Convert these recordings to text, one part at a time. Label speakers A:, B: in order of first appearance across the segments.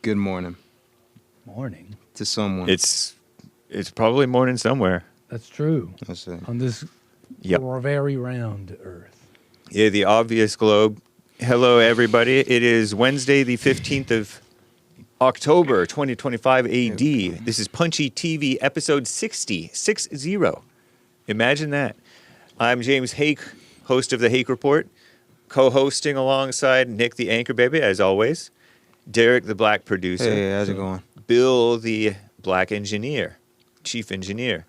A: Good morning.
B: Morning?
A: To someone.
C: It's probably morning somewhere.
B: That's true.
A: That's it.
B: On this very round Earth.
C: Yeah, the obvious globe. Hello, everybody. It is Wednesday, the 15th of October, 2025 AD. This is Punchie TV, episode 60. Imagine that. I'm James Hake, host of the Hake Report, co-hosting alongside Nick, the anchor baby, as always. Derrick, the black producer.
A: Hey, how's it going?
C: Bill, the black engineer, chief engineer.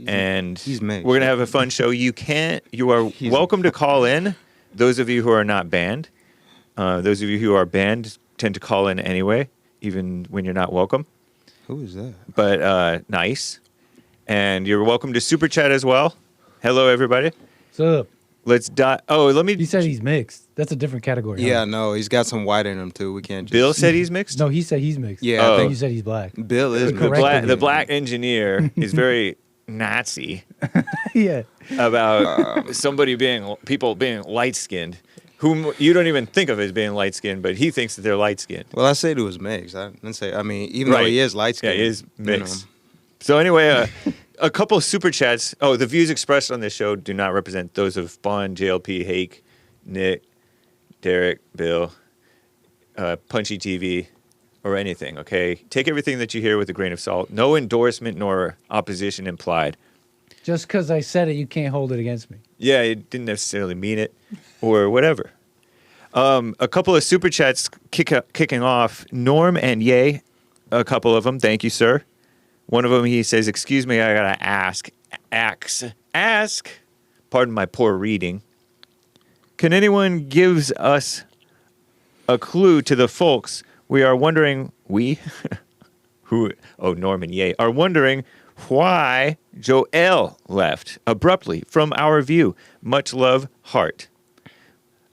C: And
A: He's mixed.
C: we're going to have a fun show. You are welcome to call in. Those of you who are not banned. Those of you who are banned tend to call in anyway, even when you're not welcome.
A: Who is that?
C: But nice. And you're welcome to Super Chat as well. Hello, everybody.
B: What's up?
C: Let's die. Oh, let me.
B: He said he's mixed. That's a different category.
A: Yeah,
B: huh?
A: no, he's got some white in him too. We can't just...
C: Bill said he's mixed?
B: No, he said he's mixed.
A: Yeah,
C: I
B: I
C: think
B: you said he's black.
A: Bill is
B: Correct.
C: The black engineer is very Nazi
B: Yeah.
C: about people being light-skinned, whom you don't even think of as being light-skinned, but he thinks that they're light-skinned.
A: Well, I said it was mixed. I didn't say... I mean, even though he is light-skinned.
C: Yeah, he is mixed. So anyway, a couple of super chats. Oh, the views expressed on this show do not represent those of Bond, JLP, Hake, Nick, Derrick, Bill, Punchie TV, or anything, okay? Take everything that you hear with a grain of salt. No endorsement nor opposition implied.
B: Just because I said it, you can't hold it against me.
C: Yeah, it didn't necessarily mean it or whatever. A couple of super chats kicking off. Norm and Ye, a couple of them. Thank you, sir. One of them, he says, excuse me, I got to ask. Pardon my poor reading. Can anyone gives us a clue to the folks? We are wondering, Norm and Ye, are wondering why Joel left abruptly from our view. Much love, Heart.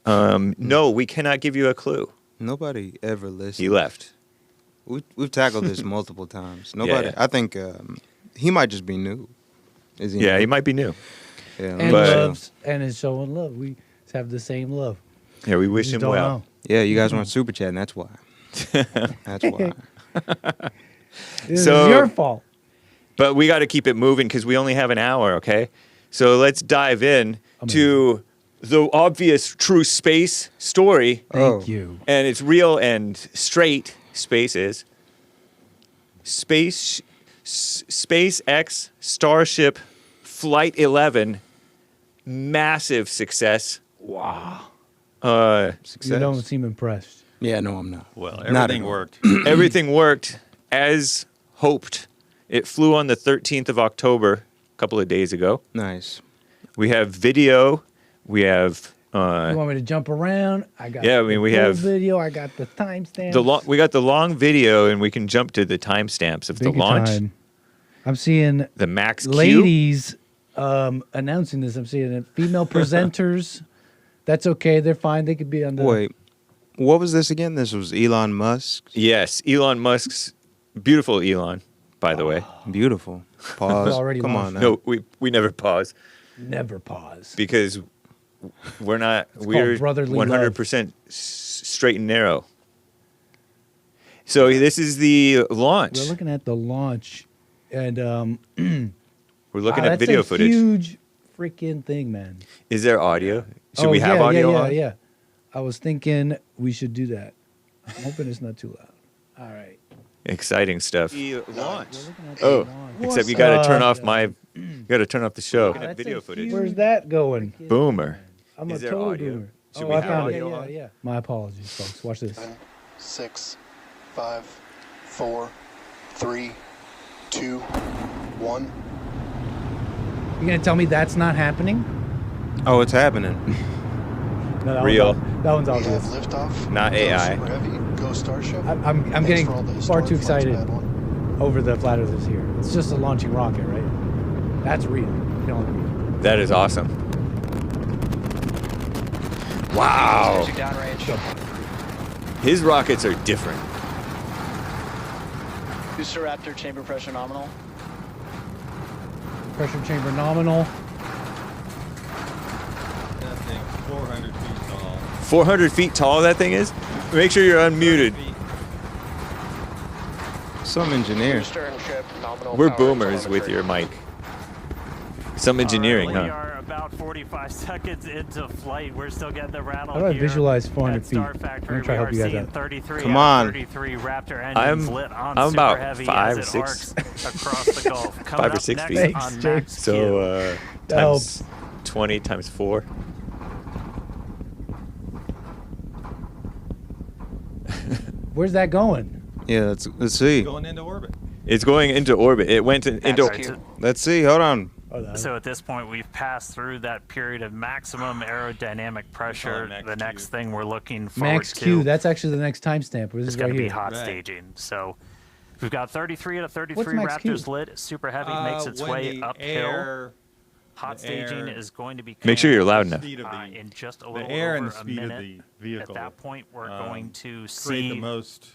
C: No, we cannot give you a clue.
A: Nobody ever listened.
C: He left.
A: We've tackled this multiple times. Nobody... Yeah. I think he might just be new. Is he?
C: Yeah, he might be new.
A: Yeah,
B: and is showing love. We have the same love.
C: Yeah, we wish him well.
B: Know.
A: Yeah, you guys weren't super chatting. That's why. That's why.
B: This is your fault.
C: But we got to keep it moving because we only have an hour, okay? So let's dive in to the obvious true space story.
B: Thank you.
C: And it's real and straight. Space is. SpaceX Starship Flight 11. Massive success.
B: Wow.
A: Success.
B: You don't seem impressed.
A: Yeah, no, I'm not.
D: Well, everything worked.
C: Everything worked as hoped. It flew on the 13th of October, a couple of days ago.
A: Nice.
C: We have video. We have...
B: you want me to jump around? I got
C: we have
B: video. I got the timestamps.
C: We got the long video, and we can jump to the timestamps of the launch.
B: Time. I'm seeing
C: the Max Q.
B: ladies announcing this. I'm seeing it. Female presenters. That's okay. They're fine. They could be on the...
A: Wait, what was this again? This was Elon Musk?
C: Yes, Elon Musk's... Beautiful Elon, by the way.
A: Beautiful. Pause.
B: Already
A: Come
B: launched.
A: on now.
C: No, we never pause.
B: Never pause.
C: Because we're not...
B: It's
C: we're
B: called brotherly
C: 100% straight and narrow. So this is the launch.
B: We're looking at the launch, and
C: We're looking at video footage.
B: That's a huge freaking thing, man.
C: Is there audio? Should we have audio on?
B: Yeah. I was thinking we should do that. I'm hoping it's not too loud. All right.
C: Exciting stuff. The launch.
B: Oh,
C: except you got to turn off You got to turn off the show.
B: Wow,
C: Video footage.
B: Where's that going?
C: Boomer.
B: I'm
C: Is
B: a
C: there
B: total
C: audio?
B: boomer.
C: Should we
B: I
C: have
B: found
C: audio
B: it. Yeah. My apologies, folks. Watch this.
E: 6, 5, 4, 3, 2, 1.
B: You gonna tell me that's not happening?
A: Oh, it's happening.
B: No, that
C: Real.
B: That one's
E: We have
B: obvious.
E: liftoff.
C: Not
E: Go
C: AI.
E: Super Heavy. Go Starship.
B: I'm
E: Thanks
B: getting
E: for all the
B: far
E: historic
B: too
E: flights,
B: excited
E: bad one.
B: over the flat earthers here. It's just a launching rocket, right? That's real. You know what I mean?
C: That is awesome. Wow. His rockets are different.
F: Booster Raptor chamber pressure nominal.
B: Pressure chamber nominal.
D: That thing's 400 feet tall.
C: 400 feet tall that thing is? Make sure you're unmuted.
A: Some engineer.
E: Stern ship, nominal
C: We're
E: power
C: boomers with
E: telemetry.
C: your mic. Some engineering,
D: We
C: huh?
D: are about 45 seconds into flight. We're still getting the rattle
B: How do I
D: here
B: visualize 400
D: at Star
B: feet?
D: Factory.
B: I'm gonna try to help
D: We
B: you
D: are
B: guys
D: seeing
B: out.
D: 33
A: Come
D: out of
A: on.
D: 33 Raptor engines
C: I'm-
D: lit on
C: I'm
D: super
C: about
D: heavy
C: 5
D: as
C: or
D: it
C: 6.
D: arcs across the Gulf. Coming
C: 5 or
D: up
C: 6
D: next
C: feet.
B: Thanks,
D: on
B: James.
D: Max
C: So
D: Q.
C: times 20 times 4.
B: Where's that going?
A: Yeah, let's see.
G: Going into orbit.
C: It's going into orbit. It went into.
D: Alright, so-
A: Let's see. Hold on.
D: So at this point, we've passed through that period of maximum aerodynamic pressure.
G: Max
D: The next
G: Q.
D: thing we're looking forward
B: Max
D: to
B: Q. That's actually the next timestamp. This
D: is
B: is
D: going
B: right
D: to be
B: here.
D: hot
G: Right.
D: staging. So we've got 33 out of 33
B: What's Max Q?
D: Raptors lit. Super heavy makes its
G: When
D: way
G: the
D: uphill.
G: air,
D: Hot
G: the
D: staging
G: air-
D: is going to be
C: Make sure you're loud enough.
G: speed of the,
D: in just a
G: the
D: little
G: air
D: over
G: and the
D: a
G: speed of
D: minute.
G: the vehicle.
D: At that point, we're going to
G: create
D: see
G: the most.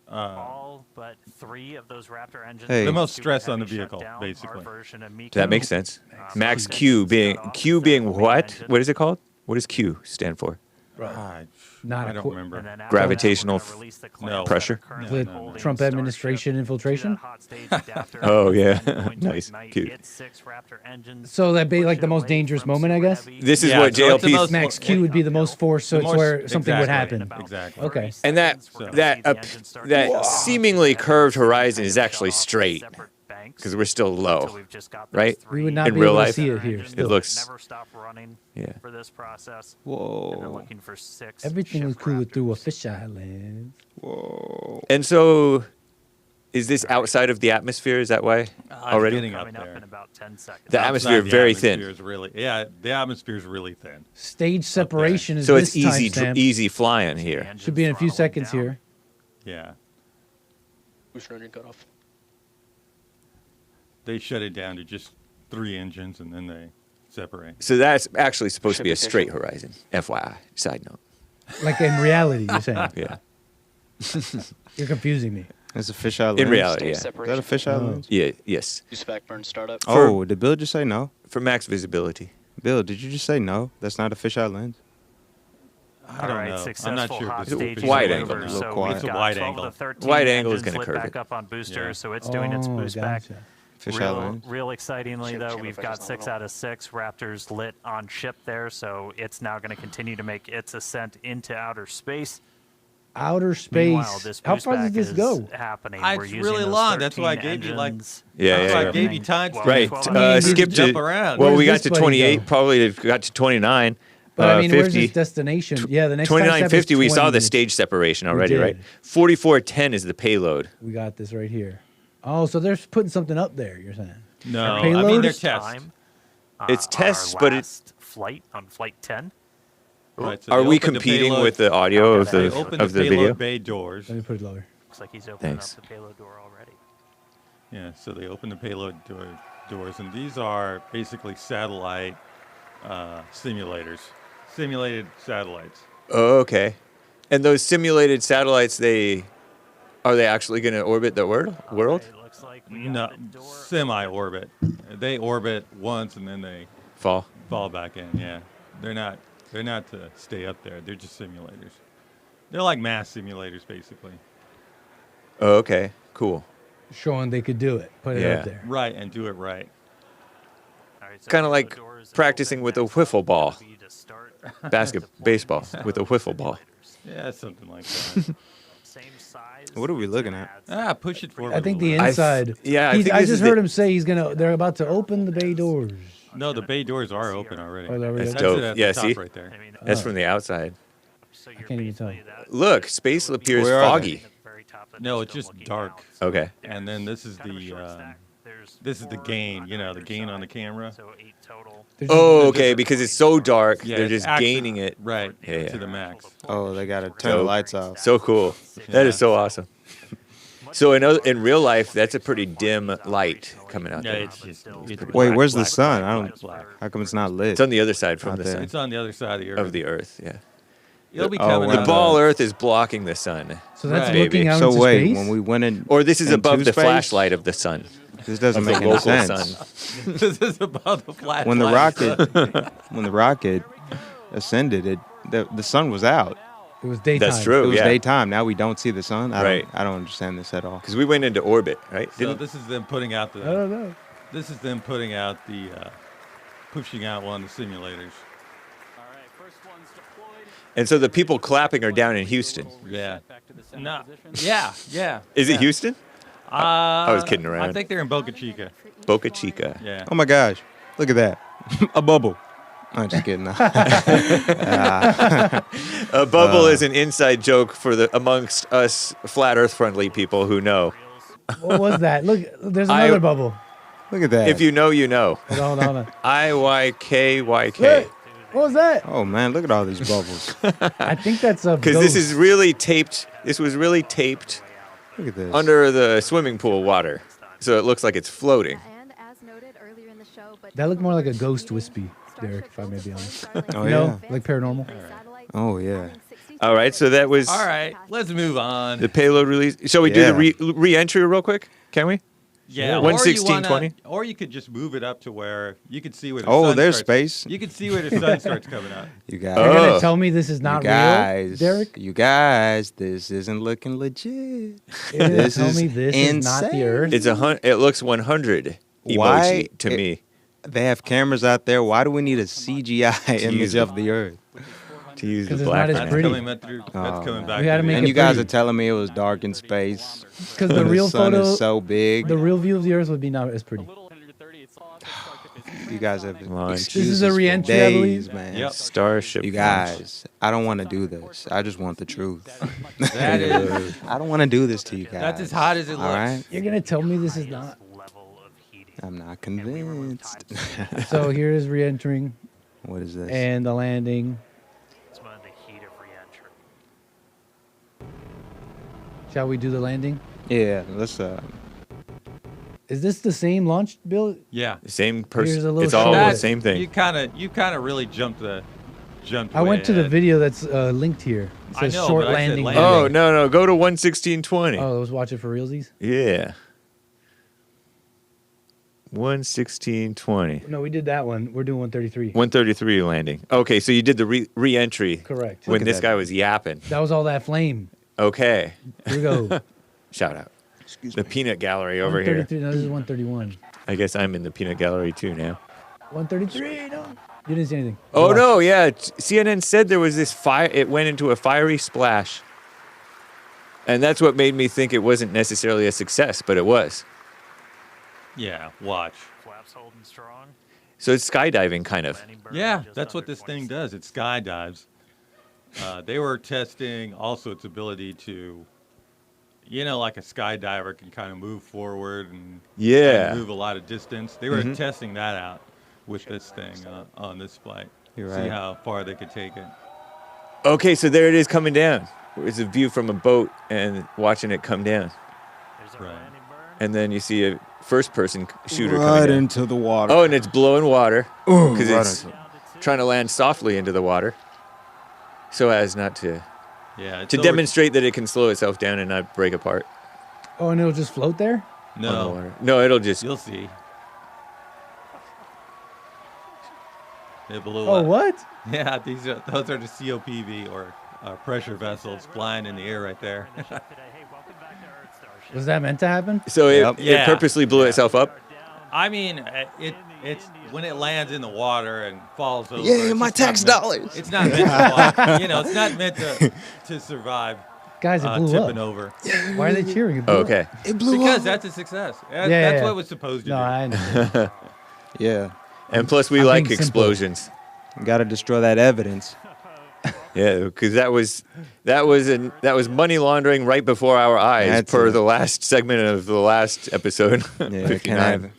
D: all but 3 of those Raptor engines.
A: Hey.
G: The most
D: super
G: stress on
D: heavy
G: the vehicle,
D: shut down.
G: basically.
D: Our version of Miko,
C: That makes sense. Max
D: Max
C: Q
D: engines
C: being
D: shut off
C: Q
D: instead
C: being
D: of the main
C: what?
D: engine.
C: What is it called? What does Q stand for?
G: I
B: Not
G: I
B: a
G: don't
B: qu-
G: remember.
D: And then after
C: Gravitational
D: that, we're gonna release the
G: no.
D: clamps that are
C: pressure?
D: currently
B: The
D: holding
B: Trump
D: Starship
B: administration
D: to
B: infiltration?
D: that hot stage adapter.
C: Oh, yeah.
D: And going to
C: Nice.
D: ignite
C: Cute.
D: its 6 Raptor engines,
B: So that'd be like
D: push
B: the
D: it
B: most
D: away
B: dangerous
D: from
B: moment, I
D: super
B: guess?
D: heavy.
C: This is
G: Yeah,
C: what
G: so it's the
C: JLP.
G: most-
B: Max Q would be the most force, so
G: The
B: it's
G: most-
B: where something would
G: exactly.
B: happen.
G: Exactly.
B: Okay.
C: And that that seemingly curved horizon is actually straight because we're still low. right?
B: We would not
C: In
B: be
C: real
B: able to
C: life,
B: see it here.
C: it
B: Still.
C: looks.
D: Never stop running
C: Yeah.
D: for this process. And they're
A: Whoa.
D: looking for 6
B: Everything was
D: ship
B: cool
D: Raptors.
B: through a fisheye lens.
A: Whoa.
C: And so, is this outside of the atmosphere? Is that why already?
G: getting up
D: Coming up
G: there.
D: in about 10 seconds.
C: The
G: Outside
C: atmosphere
G: the
C: very
G: atmosphere
C: thin.
G: is really, yeah, the atmosphere is really thin.
B: Stage separation is
C: So
B: this
C: it's easy,
B: timestamp.
C: easy flying here.
D: Engines
B: Should be in a few
D: throttling
B: seconds
D: down.
B: here.
G: Yeah.
E: Booster engine cutoff.
G: They shut it down to just 3 engines and then they separate.
C: So that's actually supposed to be a
E: Ship
C: straight horizon. FYI, side note.
B: Like in reality, you're saying.
C: Yeah.
B: You're confusing me.
A: It's a fisheye lens.
C: In reality,
E: Stage
C: yeah.
A: Is that a fisheye lens?
C: Yeah. Yes.
F: Do spec burn startup.
A: Oh, did Bill just say no?
C: For max visibility.
A: Bill, did you just say no? That's not a fisheye lens.
G: I don't
D: Alright,
G: know. I'm
D: successful
G: not sure
D: hot
G: if it's
D: stage
G: a
C: wide
G: maneuver.
C: angle.
D: So
A: Quiet.
D: we've
G: It's a
D: got
G: wide
D: 12
G: angle.
D: of the 13
C: Wide angle is
D: engines
C: gonna
D: lit
C: curve
D: back
C: it.
D: up on booster,
G: Yeah.
D: so it's doing its
B: Oh,
D: boost back.
B: gotcha.
A: Fisheye lens.
D: Real excitingly,
E: Ship
D: though,
E: chamber
D: we've
E: pressure
D: got 6
E: nominal.
D: out of 6 Raptors lit on ship there, so it's now going to continue to make its ascent into outer space.
B: Outer
D: Meanwhile,
B: space.
D: this
B: How
D: boost
B: far does
D: back
B: this
D: is
B: go?
D: happening.
G: It's
D: We're using
G: really
D: those
G: long. That's why I
D: 13
G: gave you, like-
D: engines.
C: Yeah,
G: That's
C: yeah,
G: why
C: yeah.
G: I gave you time to
C: Right.
D: 12
B: I mean,
C: Skip
G: jump
C: to.
G: around.
C: Well,
B: Where's
C: we got
B: this
C: to
B: buddy
C: 28.
B: go?
C: Probably got to 29.
B: But I mean, where's
C: 50.
B: this destination? Yeah, the next
C: 2950. We saw the
B: stage.
C: stage separation already,
B: did.
C: right? 4410 is the payload.
B: We got this right here. Oh, so they're putting something up there, you're saying?
G: No, I
B: Payload?
G: mean they're
D: First
G: tests.
D: time,
C: It's
D: our
C: tests, but it-
D: last flight on flight 10.
G: Right, so
C: Are
G: they
C: we
G: opened the
C: competing
G: payload-
C: with the audio of
G: They
C: the
G: opened
C: of the
G: payload
C: video?
G: bay doors.
B: Let me put it lower.
D: Looks like he's opening
C: Thanks.
D: up the payload door already.
G: Yeah, so they opened the payload doors, and these are basically satellite simulators, simulated satellites.
C: Oh, okay. And those simulated satellites, are they actually going to orbit the world?
D: It looks like we
G: No,
D: got the door.
G: semi-orbit. They orbit once and then they
C: Fall.
G: fall back in. Yeah, they're not to stay up there. They're just simulators. They're like mass simulators, basically.
C: Oh, okay. Cool.
B: Showing they could do it. Put it
C: Yeah.
B: up there.
G: Right, and do it right.
D: All right, so
C: Kinda
D: payload
C: like
D: doors
C: practicing
D: open.
C: with a
D: Next
C: wiffle
D: up
C: ball.
D: will be to start
C: Baseball with a wiffle ball.
G: Yeah, something like that.
D: same size.
A: What are we
D: it's
A: looking
D: gonna
A: at?
D: add
G: Push it forward.
B: I think
G: a
B: the
G: little bit.
B: inside.
C: yeah, I
B: He's-
C: think
B: I
C: this is
B: just heard
C: the-
B: him say they're about to open the bay doors.
G: No, the bay doors are open already.
B: Oh, they're already
C: That's
B: open?
C: dope.
G: it at
C: Yeah,
G: the top
C: see?
G: right there.
D: I mean,
C: That's from the outside.
D: so you're
B: can't even tell.
D: basically that-
C: Look, space appears
A: Where are
C: foggy.
D: at the very top that
G: No,
D: they're
G: it's
D: still
G: just
D: looking
G: dark.
D: out.
C: Okay.
G: And then this is
D: Kind of a
G: the
D: short stack. There's
G: this is the
D: 4
G: gain,
D: on
G: you know, the
D: either
G: gain on the
D: side,
G: camera.
D: So 8 total.
B: There's
C: Oh,
G: They're
C: okay.
G: just-
C: Because it's so dark,
G: Yeah,
C: they're
G: it's
C: just
G: actually-
C: gaining it.
G: right
C: Yeah,
G: to
C: yeah.
G: the max.
A: Oh, they gotta turn the
C: Dope.
A: lights off.
C: So cool. That is so awesome. So in real life, that's a pretty dim light coming out
G: Yeah,
C: there.
G: it's just it's
A: Wait,
G: black,
A: where's the
G: black,
A: sun?
G: black,
A: I
G: black,
A: don't.
G: black.
A: How come it's not lit?
C: It's on the other side from
A: Out
C: the
A: there.
C: sun.
G: It's on the other side of the earth.
C: Of the Earth, yeah.
G: It'll be
A: Oh,
G: coming
A: when
C: The
G: out.
C: ball Earth is blocking the sun.
B: So that's
G: Right.
B: looking
C: Maybe.
B: out
A: So
B: into
A: wait,
B: space.
A: when we went in,
C: Or this is
A: into
C: above the
A: space?
C: flashlight of the sun.
A: This doesn't
C: Of the
A: make any
C: local
A: sense.
C: sun.
G: This is about the flash.
A: When the rocket ascended, the sun was out.
B: It was daytime.
C: That's true.
A: It was
C: yeah.
A: daytime. Now we don't see the sun.
C: Right.
A: I don't understand this at all.
C: Because we went into orbit, right?
G: So this is them putting out
B: I don't know.
G: This is them putting out the pushing out one of the simulators.
F: All right, first one's deployed.
C: And so the people clapping are down in Houston.
G: Yeah.
F: Back to the center
G: No.
F: position.
G: Yeah.
C: Is it Houston?
G: I
C: was kidding around.
G: I think they're in Boca Chica.
C: Boca Chica.
G: Yeah.
A: Oh my gosh. Look at that. A bubble. I'm just kidding.
C: A bubble is an inside joke for the amongst us flat Earth friendly people who know.
B: What was that? Look, there's another bubble.
A: Look at that.
C: If you know, you know.
B: Hold on.
C: IYKYK.
B: Look, what was that?
A: Oh man, look at all these bubbles.
B: I think that's a
C: Because this is really taped. This was really taped
A: Look at this.
C: under the swimming pool water, so it looks like it's floating.
H: And as noted earlier in the show, but
B: That looked more like a ghost wispy, Derrick, if I may be honest.
A: Oh,
B: You know,
A: yeah.
B: like paranormal.
A: Oh yeah.
C: All right, so that was
G: All right, let's move on.
C: the payload release. Shall we do
A: Yeah.
C: the re-entry real quick? Can we?
G: Yeah,
C: 116.20?
G: or you could just move it up to where you could see where the
A: Oh,
G: sun
A: there's
G: starts.
A: space.
G: You could see where the sun starts coming up.
A: You guys.
B: You're
C: Oh.
B: gonna tell me this is not
A: you
B: real,
A: guys,
B: Derrick?
A: You guys, this isn't looking legit.
B: You're gonna
A: This
B: tell
A: is
B: me this is not the
A: insane.
B: Earth?
C: It's it looks 100 emoji
A: Why
C: to me.
A: They have cameras out there. Why do we need a CGI image
C: use the-
A: of the Earth?
C: To use
B: 'Cause
C: the
B: it's
C: black
B: not as
C: man.
G: That's
B: pretty.
G: coming, that's coming back.
B: We gotta
G: to
B: make
G: the-
A: And
B: it
A: you guys
B: pretty.
A: are telling me it was dark in space.
B: Because the real
A: sun
B: photo,
A: is so big.
B: the real view of the Earth would be not as pretty.
A: You guys have
C: Launch.
A: excuses
B: This is a
A: for
B: re-entry, I believe.
A: days, man.
G: Yep.
C: Starship.
A: You guys, I don't want to do this. I just want the truth.
G: That is.
A: I don't want to do this to you guys.
G: That's as hot as it looks.
A: All right?
B: You're gonna tell me this is not.
D: Level of heating.
A: I'm not convinced.
B: So here is re-entering
A: What is this?
B: and the landing.
D: It's one of the heat of re-entry.
B: Shall we do the landing?
A: Yeah, let's
B: Is this the same launch, Bill?
G: Yeah.
C: Same
B: Here's
C: person.
B: a little
C: It's all the
B: short-
C: same
G: You
C: thing.
G: kind of really jumped
B: I went to the
G: ahead.
B: video that's linked here. It
G: I
B: says
G: know,
B: short
G: but I said
B: landing.
G: landing.
C: Oh no, go to 116.20.
B: Oh, let's watch it for realsies.
C: Yeah. 116.20.
B: No, we did that one. We're doing 133.
C: 133 landing. Okay, so you did the re-entry
B: Correct.
C: when
A: at
C: this
A: that.
C: guy was yapping.
B: That was all that flame.
C: Okay.
B: Here we go.
C: Shout out. The peanut gallery over here.
B: 133. No, this is 131.
C: I guess I'm in the peanut gallery too now.
B: 133. No, you didn't see anything.
C: Oh
B: Watch.
C: no, yeah. CNN said there was this fire. It went into a fiery splash. And that's what made me think it wasn't necessarily a success, but it was.
G: Yeah, watch.
D: Flaps holding strong.
C: So it's skydiving kind of.
D: Landing burn
G: Yeah,
D: just
G: that's what
D: under
G: this thing
D: 26.
G: does. It skydives. They were testing also its ability to, like a skydiver can kind of move forward and
C: Yeah.
G: move a lot of distance. They were testing that out with this thing on this flight.
A: You're
G: See
A: right.
G: how far they could take it.
C: Okay, so there it is coming down. It's a view from a boat and watching it come down.
D: There's a
G: Right.
D: landing burn.
C: And then you see a first-person shooter
A: right
C: coming down.
A: into the water.
C: Oh, and it's blowing water because
A: right
C: it's
A: into
C: trying to land softly into the water, so as not to
G: Yeah.
C: to demonstrate that it can slow itself down and not break apart
B: Oh, and it'll just float there?
C: on the
G: No,
C: water. No, it'll just.
G: you'll see. They blew
B: Oh,
G: up.
B: what?
G: Yeah, those are the COPV or pressure vessels flying in the air right there.
D: Finish up today. Hey, welcome back to Earth, Starship.
B: Was that meant to happen?
C: So
A: Yep.
C: it
G: Yeah.
C: purposely blew itself up.
G: I mean, it's when it lands in the water and falls over.
A: Yeah,
G: it's
A: my
G: just not
A: tax
G: meant-
A: dollars.
G: It's not meant to fly. It's not meant to survive
B: Guys, it blew
G: tipping
B: up.
G: over.
B: Why are they cheering? It blew up.
C: Okay.
A: It blew
G: Because
A: up.
G: that's a success.
B: Yeah,
G: That's
B: yeah.
G: what it was supposed to
B: No,
G: do.
B: I know.
A: Yeah.
C: And plus, we
B: I'm
C: like
B: being simple.
C: explosions.
A: Got to destroy that evidence.
C: Yeah, because that was money laundering right before our eyes,
A: That's
C: per
A: it.
C: the last segment of the last episode.
A: Yeah,
C: 59.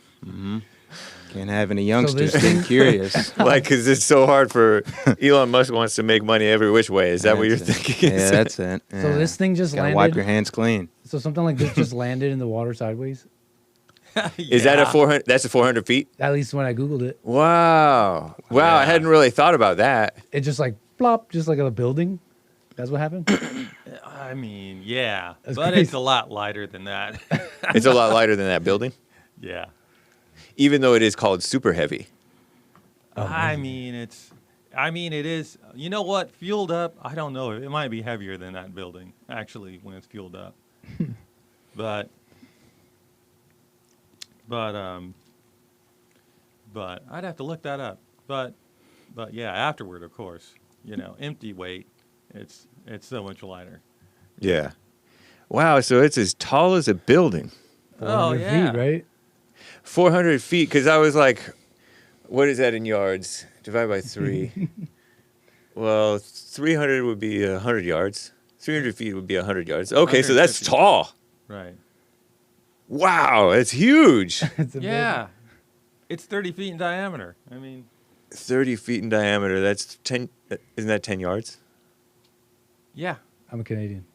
A: Can't have any youngsters
B: this
A: get
B: thing-
A: curious.
C: Like, because it's so hard for Elon Musk wants to make money every which way. Is that what you're
A: That's it.
C: thinking?
A: Yeah, that's it.
B: So
A: Yeah.
B: this thing just
A: Gotta
B: landed.
A: wipe your hands clean.
B: So something like this just landed in the water sideways.
C: Is that a 400? That's a 400 feet.
B: At least when I googled it,
C: Wow. Wow. I
G: Yeah.
C: hadn't really thought about that.
B: it just like plop, just like a building. That's what happened.
G: I mean, yeah,
B: That's
G: but
B: crazy.
G: it's a lot lighter than that.
C: It's a lot lighter than that building,
G: Yeah.
C: even though it is called super heavy.
G: I mean, I mean, it is. You know what? Fueled up. I don't know. It might be heavier than that building actually when it's fueled up. but I'd have to look that up. But yeah, afterward, of course, empty weight, it's so much lighter.
C: Yeah. Wow. So it's as tall as a building.
B: 400 feet, right?
C: 400 feet. Because I was like, what is that in yards? Divide by 3. Well, 300 would be 100 yards. 300 feet would be 100 yards. Okay, so that's
G: 150.
C: tall.
G: Right.
C: Wow, it's huge.
G: Yeah. It's 30 feet in diameter. I mean,
C: 30 feet in diameter. That's 10. Isn't that 10 yards?
G: yeah.
B: I'm a Canadian.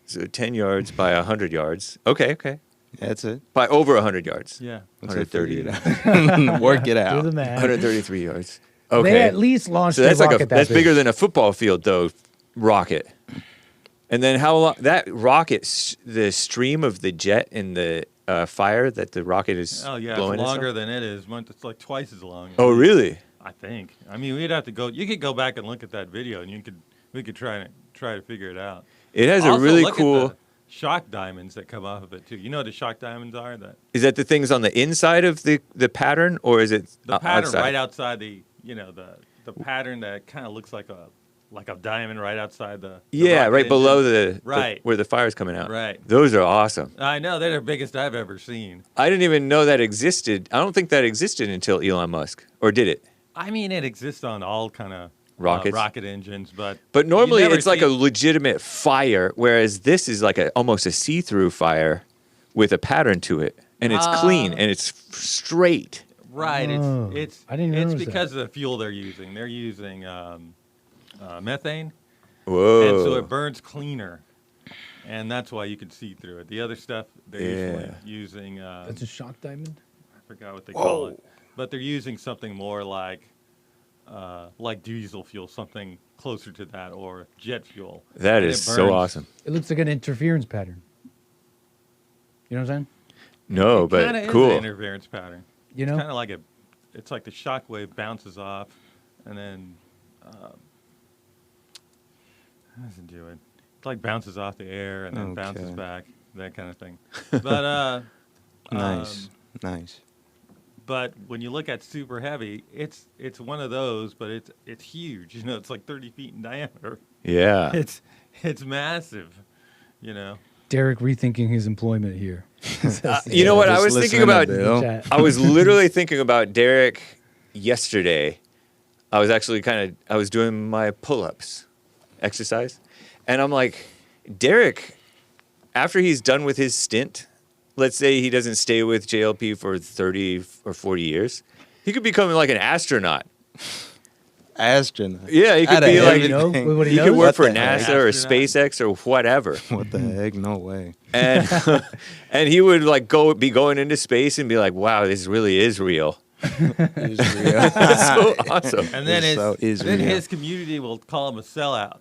C: So 10 yards by 100 yards. Okay.
A: That's it.
C: By over 100 yards.
G: Yeah.
A: Let's say
C: 130.
A: Work it
B: Do
A: out.
B: the math.
C: 133 yards. Okay.
B: They at least launched
C: So that's
B: a
C: like
B: rocket
C: that's
B: that
C: bigger
B: big.
C: than a football field, though. Rocket. And then how long that rocket, the stream of the jet and the fire that the rocket is
G: Oh, yeah.
C: blowing
G: It's longer
C: itself?
G: than it is. It's like twice as long.
C: Oh, really?
G: I think. I mean, we'd have to go. You could go back and look at that video, and we could try to figure it out.
C: It has
G: Also,
C: a really
G: look at
C: cool.
G: the shock diamonds that come off of it too. You know what the shock diamonds are?
C: Is that the things on the inside of the pattern, or is it
G: The pattern
C: outside?
G: right outside the pattern that kind of looks like a diamond right outside the
C: Yeah,
G: rocket
C: right below
G: engine.
C: the where the fire's coming out.
G: Right.
C: Those are awesome.
G: I know they're the biggest I've ever seen.
C: I didn't even know that existed. I don't think that existed until Elon Musk, or did it?
G: I mean, it exists on all kind of
C: Rockets?
G: rocket engines, but
C: But normally
G: you never
C: it's like
G: see-
C: a legitimate fire, whereas this is like almost a see-through fire with a pattern to it, and it's clean and it's straight.
G: Right.
B: Oh,
G: It's
B: I didn't
G: it's
B: notice
G: because of the fuel they're using. They're using methane,
C: Whoa!
G: and so it burns cleaner, and that's why you can see through it. The other stuff they're usually using.
B: That's a shock diamond?
G: I forgot what they call it, but they're using something more like diesel fuel, something closer to that, or jet fuel.
C: That
G: And
C: is
G: it
C: so
G: burns.
C: awesome.
B: It looks like an interference pattern. You know what I'm saying?
C: No,
G: It kinda
C: but
G: is
C: cool.
G: an interference pattern.
B: You
G: It's
B: know?
G: kind of like it's like the shock wave bounces off, and then how does it do it? It like bounces off the air and then bounces
A: Okay.
G: back, that kind of thing. But
A: Nice. Nice.
G: but when you look at super heavy, it's one of those, but it's huge. It's like 30 feet in diameter.
C: Yeah.
G: It's massive.
B: Derrick rethinking his employment here.
C: You know what? I
A: Just
C: was thinking
A: listening to
C: about.
A: Bill.
B: Chat.
C: I was literally thinking about Derrick yesterday. I was actually I was doing my pull-ups exercise, and I'm like, Derrick, after he's done with his stint, let's say he doesn't stay with JLP for 30 or 40 years, he could become like an astronaut.
A: Astronaut.
C: Yeah, he could
A: Outta
C: be like,
A: everything.
B: Wait, what
C: he
B: knows?
C: could work
A: What
C: for
A: the heck?
C: NASA or
G: Astronaut.
C: SpaceX or whatever.
A: What the heck? No way.
C: And and he would like be going into space and be like, wow, this really is real.
A: It's real.
C: That's so awesome.
G: And then
A: It's
G: then
A: real.
G: his community will call him a sellout.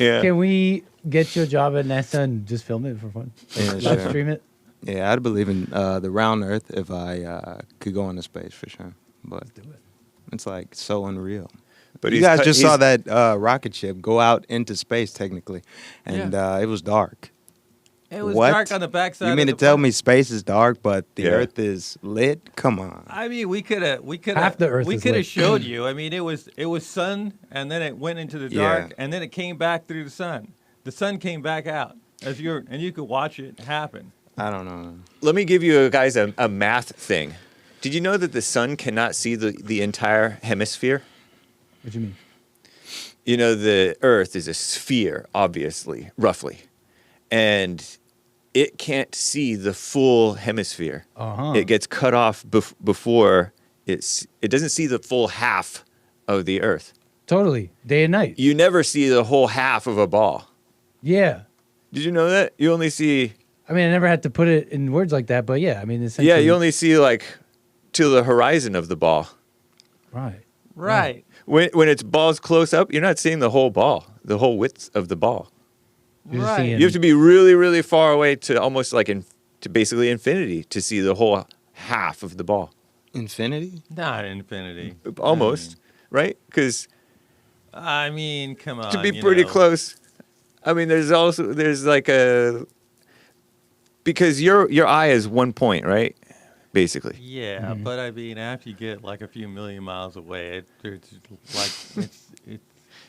C: Yeah.
B: Can we get you a job at NASA and just film it for fun?
A: Yeah,
B: Live
A: sure.
B: stream it?
A: Yeah, I'd believe in the round Earth if I could go into space for sure. But it's like so unreal.
C: But
A: you guys just saw that rocket ship go out into space technically, and it was dark.
G: It was
A: What?
G: dark on the backside.
A: You mean to
G: of the
A: tell
G: planet.
A: me space is dark, but the
C: Yeah.
A: Earth is lit? Come on.
G: I mean, we could have
B: Half the Earth
G: we
B: is
G: could have
B: lit.
G: showed you. I mean, it was sun, and then it went into the dark, and then it came back through the sun. The sun came back out and you could watch it happen.
A: I don't know.
C: Let me give you guys a math thing. Did you know that the sun cannot see the entire hemisphere?
B: What do you mean?
C: You know, the Earth is a sphere, obviously, roughly. And it can't see the full hemisphere.
B: Uh-huh.
C: It gets cut off before it doesn't see the full half of the Earth.
B: Totally. Day and night.
C: You never see the whole half of a ball.
B: Yeah.
C: Did you know that? You only see...
B: I mean, I never had to put it in words like that, but yeah, I mean, essentially.
C: Yeah, you only see like to the horizon of the ball.
B: Right.
G: Right.
C: When it's balls close up, you're not seeing the whole ball, the whole width of the ball.
B: You're just
G: Right.
B: seeing-
C: You have to be really, really far away to almost like to basically infinity to see the whole half of the ball.
A: Infinity?
G: Not infinity.
C: Almost, right? Because
G: I mean, come on.
C: To be
G: you
C: pretty
G: know.
C: close. I mean, there's like a because your eye is 1 point, right? Basically.
G: Yeah, but I mean, after you get like a few million miles away, it's like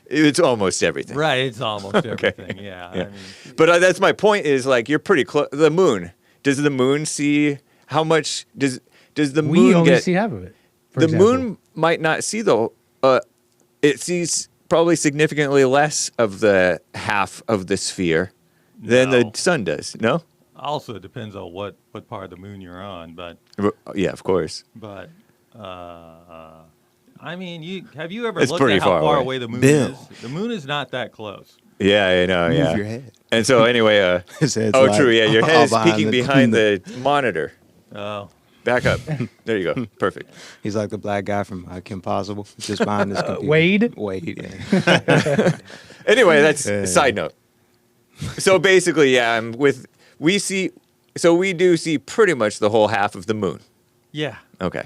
C: It's almost everything.
G: right. It's almost everything. Yeah.
C: Yeah.
G: I mean,
C: But that's my point is like you're pretty close. The moon. Does the moon see how much does the
B: We
C: moon
B: only
C: get?
B: see half of it. For
C: The
B: example.
C: moon might not see the. It sees probably significantly less of the half of the sphere than
G: No.
C: the sun does. No.
G: also it depends on what part of the moon you're on, but
C: Yeah, of course.
G: I mean, have you ever
C: It's
G: looked
C: pretty
G: at how
C: far
G: far
C: away.
G: away the moon
A: Bill.
G: is? The moon is not that close.
C: Yeah, I know.
A: Move
C: Yeah.
A: your head.
C: And so anyway,
A: His head's
C: oh,
A: like
C: true. Yeah, your
A: all
C: head is peeking behind
A: between
C: the monitor.
G: Oh,
C: Back up. There you go. Perfect.
A: He's like the black guy from Kim Possible, just behind this computer.
B: Wade?
A: Wade. Yeah.
C: Anyway, that's
A: Yeah.
C: a side note. So basically, yeah, we do see pretty much the whole half of the moon.
G: yeah,
C: Okay.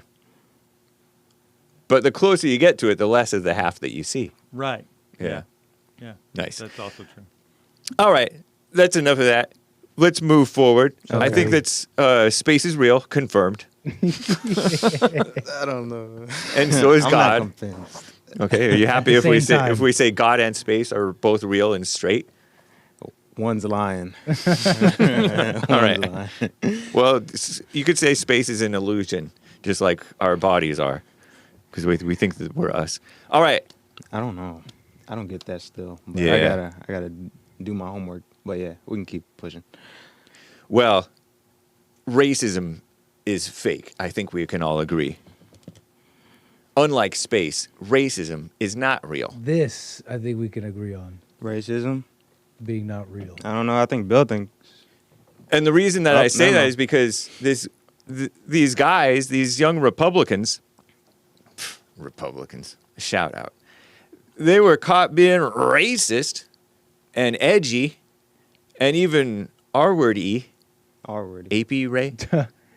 C: But the closer you get to it, the less of the half that you see.
G: right.
C: Yeah.
G: Yeah.
C: Nice.
G: That's also true.
C: All right. That's enough of that. Let's move forward. I
A: Okay.
C: think that's space is real, confirmed.
A: I don't know.
C: And so is
A: I'm
C: God.
A: not convinced.
C: Okay. Are you happy
B: At the
C: if
B: same time.
C: we say God and space are both real and straight?
A: One's lying.
C: All right. Well, you could say space is an illusion, just like our bodies are, because we think that we're us. All right.
A: I don't know. I don't get that still. But
C: Yeah.
A: I gotta do my homework. But yeah, we can keep pushing.
C: Well, racism is fake. I think we can all agree. Unlike space, racism is not real.
B: This, I think we can agree on
A: Racism?
B: being not real.
A: I don't know. I think Bill thinks.
C: And the reason that
A: Oh,
C: I say
A: no,
C: that
A: no.
C: is because these guys, these young Republicans, shout out, they were caught being racist and edgy and even R-word-y,
A: R-word.
C: apey,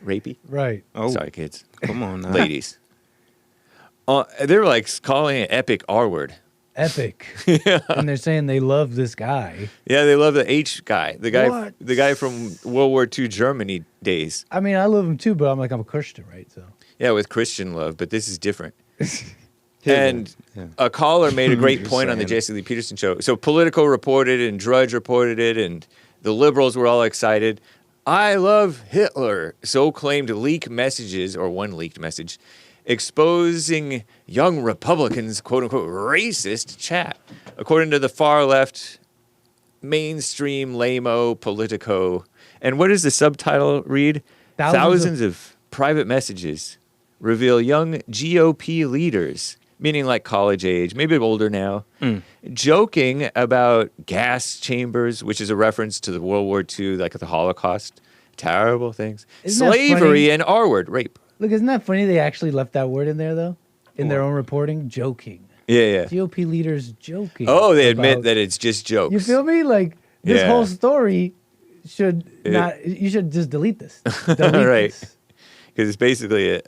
C: rapey.
B: Right.
A: Oh,
C: Sorry, kids.
A: come on now.
C: Ladies. They were like calling it epic R-word.
B: Epic. And they're saying they love this guy.
C: Yeah, they love the H guy, the
B: What?
C: guy from World War II Germany days.
B: I mean, I love him too, but I'm a Christian, right? So
C: Yeah, with Christian love, but this is different. And
A: Yeah.
C: a caller made a great
A: You're
C: point on the
A: saying
C: Jesse Lee Peterson show. So Politico reported and Drudge reported it, and the liberals were all excited. I love Hitler. So claimed leak messages, or one leaked message, exposing young Republicans' quote-unquote racist chat. According to the far left, mainstream lame-o Politico. And what does the subtitle read? Thousands of private messages reveal young GOP leaders, meaning like college age, maybe older now, joking about gas chambers, which is a reference to the World War II, like the Holocaust, terrible things,
B: Isn't that
C: slavery,
B: funny?
C: and R-word, rape.
B: look, isn't that funny? They actually left that word in there though, in their own reporting. Joking.
C: Yeah.
B: GOP leaders joking.
C: Oh, they admit
B: about-
C: that it's just jokes.
B: You feel me? Like this
C: Yeah.
B: whole story should not. You should just delete this. Delete
C: Right.
B: this.
C: Because it's basically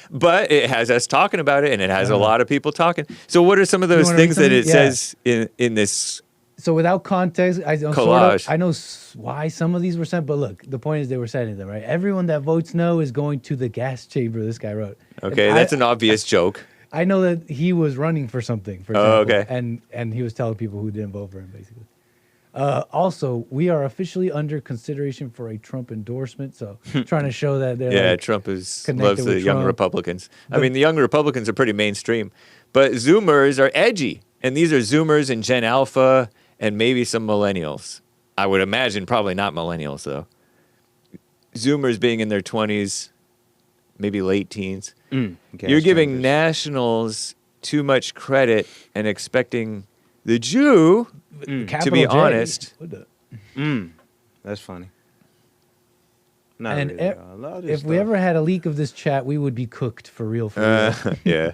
C: but it has us talking about it, and it has a lot of people talking. So what are some of those
B: wanna read
C: things that
B: something?
C: it
B: Yeah.
C: says in this?
B: So without context, I know
C: Collage.
B: I know why some of these were sent, but look, the point is they were sending them, right? Everyone that votes no is going to the gas chamber. This guy wrote.
C: Okay,
B: And
C: that's an obvious joke.
B: I know that he was running for something. For
C: Oh,
B: example,
C: okay.
B: And he was telling people who didn't vote for him, basically. Also, we are officially under consideration for a Trump endorsement. So trying to show that they're
C: Yeah,
B: like,
C: Trump
B: connected
C: loves the
B: with
C: young
B: Trump.
C: Republicans. I
B: But-
C: mean, the young Republicans are pretty mainstream, but Zoomers are edgy, and these are Zoomers and Gen Alpha and maybe some millennials. I would imagine probably not millennials though. Zoomers being in their 20s, maybe late teens.
A: Gas
C: You're giving
A: chambers.
C: nationals too much credit and expecting the Jew
B: capital
C: be
B: J.
C: honest.
B: What the-
A: That's funny. Not
B: And
A: really, though. A lot of
B: if
A: stuff.
B: we ever had a leak of this chat, we would be cooked for real. For real.
C: Yeah.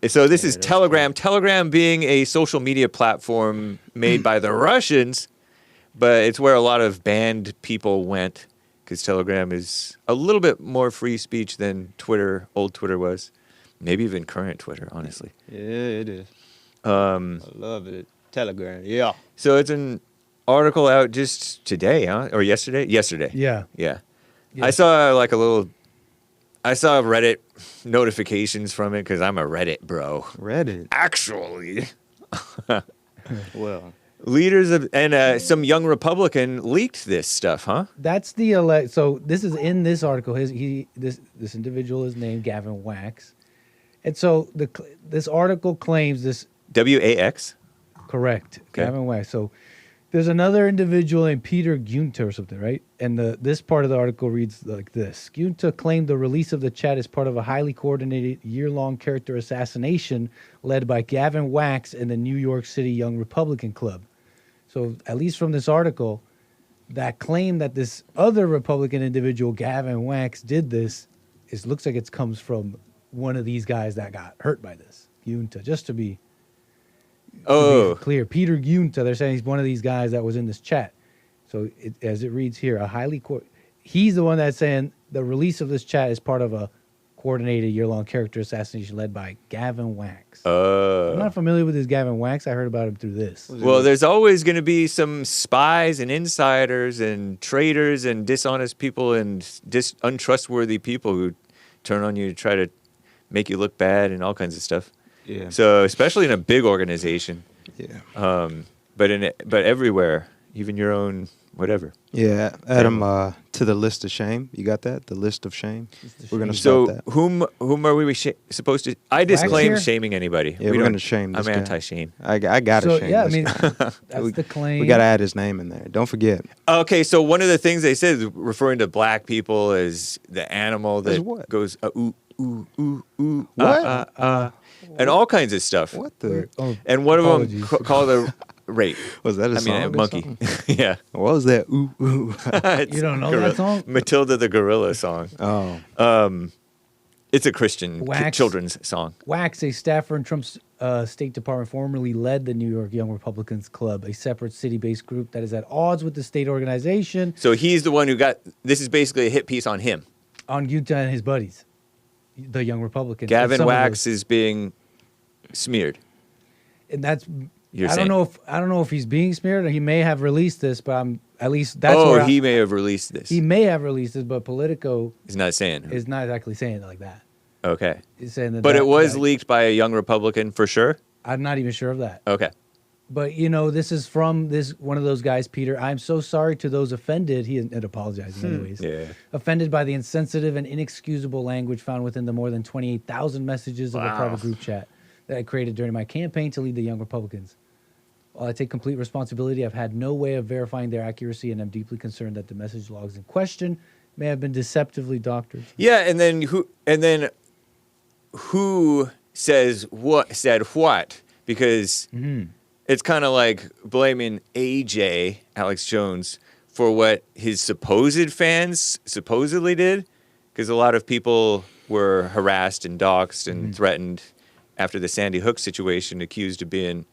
C: So this is Telegram. Telegram being a social media platform made by the Russians, but it's where a lot of banned people went because Telegram is a little bit more free speech than Twitter, old Twitter was. Maybe even current Twitter, honestly.
A: Yeah, it is. I love it. Telegram. Yeah.
C: So it's an article out just today, huh? Or yesterday? Yesterday.
B: Yeah.
C: Yeah.
B: Yeah.
C: I saw I saw Reddit notifications from it because I'm a Reddit bro.
A: Reddit.
C: Actually.
A: Well,
C: Leaders of, and some young Republican leaked this stuff, huh?
B: That's the so this is in this article. This individual is named Gavin Wax, and so this article claims this.
C: WAX?
B: Correct.
C: Okay.
B: Gavin Wax. So there's another individual named Peter Gunta or something, right? And this part of the article reads like this. Gunta claimed the release of the chat is part of a highly coordinated year-long character assassination led by Gavin Wax and the New York City Young Republican Club. So at least from this article, that claim that this other Republican individual, Gavin Wax, did this, looks like it comes from one of these guys that got hurt by this. Gunta, just to be clear. Peter Gunta, they're saying he's one of these guys that was in this chat. So as it reads here, he's the one that's saying the release of this chat is part of a coordinated year-long character assassination led by Gavin Wax. I'm not familiar with this Gavin Wax. I heard about him through this.
C: Well, there's always going to be some spies and insiders and traitors and dishonest people and untrustworthy people who turn on you to try to make you look bad and all kinds of stuff.
A: yeah.
C: So especially in a big organization,
A: Yeah.
C: but everywhere, even your own whatever.
A: Yeah. Adam, to the list of shame. You got that? The list of shame. We're gonna
C: So
A: start that.
C: whom are we supposed to? I disclaim
B: here?
C: shaming anybody.
A: Yeah, we're
C: don't-
A: gonna shame this
C: I'm
A: guy.
C: anti-shame.
A: I gotta
B: So
A: shame.
B: yeah, I
A: this
B: mean,
A: guy.
B: that's the claim.
A: We gotta add his name in there. Don't forget.
C: Okay, so one of the things they said is referring to black people as the animal
A: As
C: that
A: what?
C: goes ooh ooh ooh ooh
A: What?
C: and all kinds of stuff.
A: What the?
C: And one of them
B: Apologies.
C: called a rape.
A: Was that a
C: I
A: song?
C: mean, a
A: or
C: monkey.
A: something?
C: Yeah.
A: What was that? Ooh ooh.
C: It's
B: You don't know
C: gorilla-
B: that song?
C: Matilda the Gorilla song.
A: Oh.
C: It's a Christian
B: Wax.
C: children's song.
B: Wax, a staffer in Trump's State Department, formerly led the New York Young Republicans Club, a separate city-based group that is at odds with the state organization.
C: So he's the one who got. This is basically a hit piece on him.
B: On Gunta and his buddies, the Young Republicans.
C: Gavin
B: Some of
C: Wax
B: those-
C: is being smeared.
B: and that's.
C: You're
B: I
C: saying.
B: don't know if he's being smeared or he may have released this, but at least that's
C: Oh,
B: where
C: he may have released this.
B: he may have released this, but Politico
C: He's not saying. Who.
B: is not exactly saying it like that.
C: Okay.
B: He's saying that.
C: But it was
B: that-
C: leaked by a young Republican for sure.
B: I'm not even sure of that.
C: Okay.
B: But this is from one of those guys, Peter. I'm so sorry to those offended. He isn't apologizing anyways.
C: Yeah.
B: Offended by the insensitive and inexcusable language found within the more than 28,000 messages of the private group chat that I created during my campaign to lead the Young Republicans. While I take complete responsibility, I've had no way of verifying their accuracy, and I'm deeply concerned that the message logs in question may have been deceptively doctored.
C: Yeah, and then who said what? Because it's kind of like blaming AJ, Alex Jones, for what his supposed fans supposedly did, because a lot of people were harassed and doxxed and threatened after the Sandy Hook situation, accused of being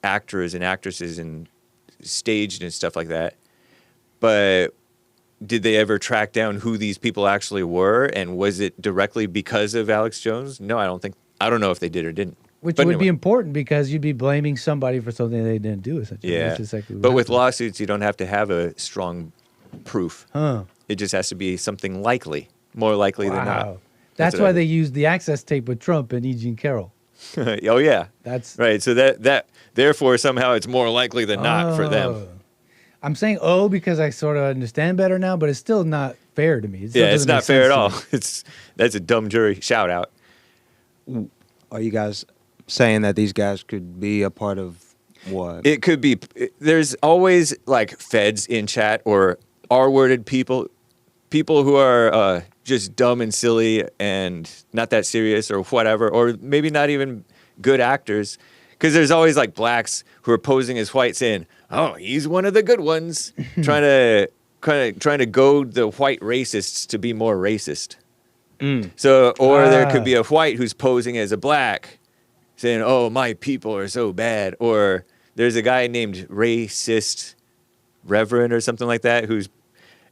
C: actors and actresses and staged and stuff like that. But did they ever track down who these people actually were? And was it directly because of Alex Jones? No, I don't know if they did or didn't.
B: Which
C: But
B: would be
C: anyway.
B: important because you'd be blaming somebody for something they didn't do, essentially.
C: Yeah.
B: That's exactly what
C: But with
B: happened.
C: lawsuits, you don't have to have a strong proof.
B: Huh.
C: It just has to be something likely, more likely than not.
B: Wow. That's
C: what
B: why
C: I-
B: they used the access tape with Trump and E. Jean Carroll.
C: Oh yeah,
B: That's
C: right. So that therefore somehow it's more likely than not for them.
B: Oh. I'm saying because I sort of understand better now, but it's still not fair to me. It still
C: Yeah, it's
B: doesn't
C: not
B: make
C: fair at
B: sense to
C: all.
B: me.
C: That's a dumb jury shout out.
A: Are you guys saying that these guys could be a part of what?
C: It could be. There's always like feds in chat or R-worded people who are just dumb and silly and not that serious or whatever, or maybe not even good actors. Because there's always like blacks who are posing as white, saying, "Oh, he's one of the good ones," trying to goad the white racists to be more racist. So, or there could be a white who's posing as a black, saying, "Oh, my people are so bad." Or there's a guy named Racist Reverend or something like that who's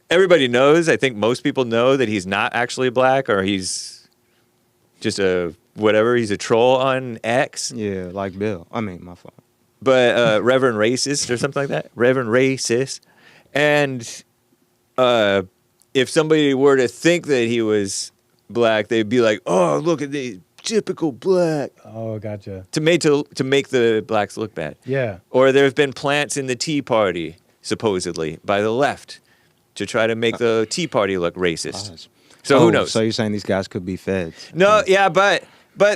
C: everybody knows. I think most people know that he's not actually black, or he's just a whatever. He's a troll on X.
A: Yeah, like Bill. I mean, my fault.
C: But Reverend Racist or something like that. Reverend Racist. And if somebody were to think that he was black, they'd be like, "Oh, look at the typical black."
B: Oh, gotcha.
C: To make the blacks look bad.
B: Yeah.
C: Or there have been plants in the Tea Party, supposedly, by the left, to try to make the Tea Party look racist. So who knows?
A: So you're saying these guys could be feds?
C: No, yeah, but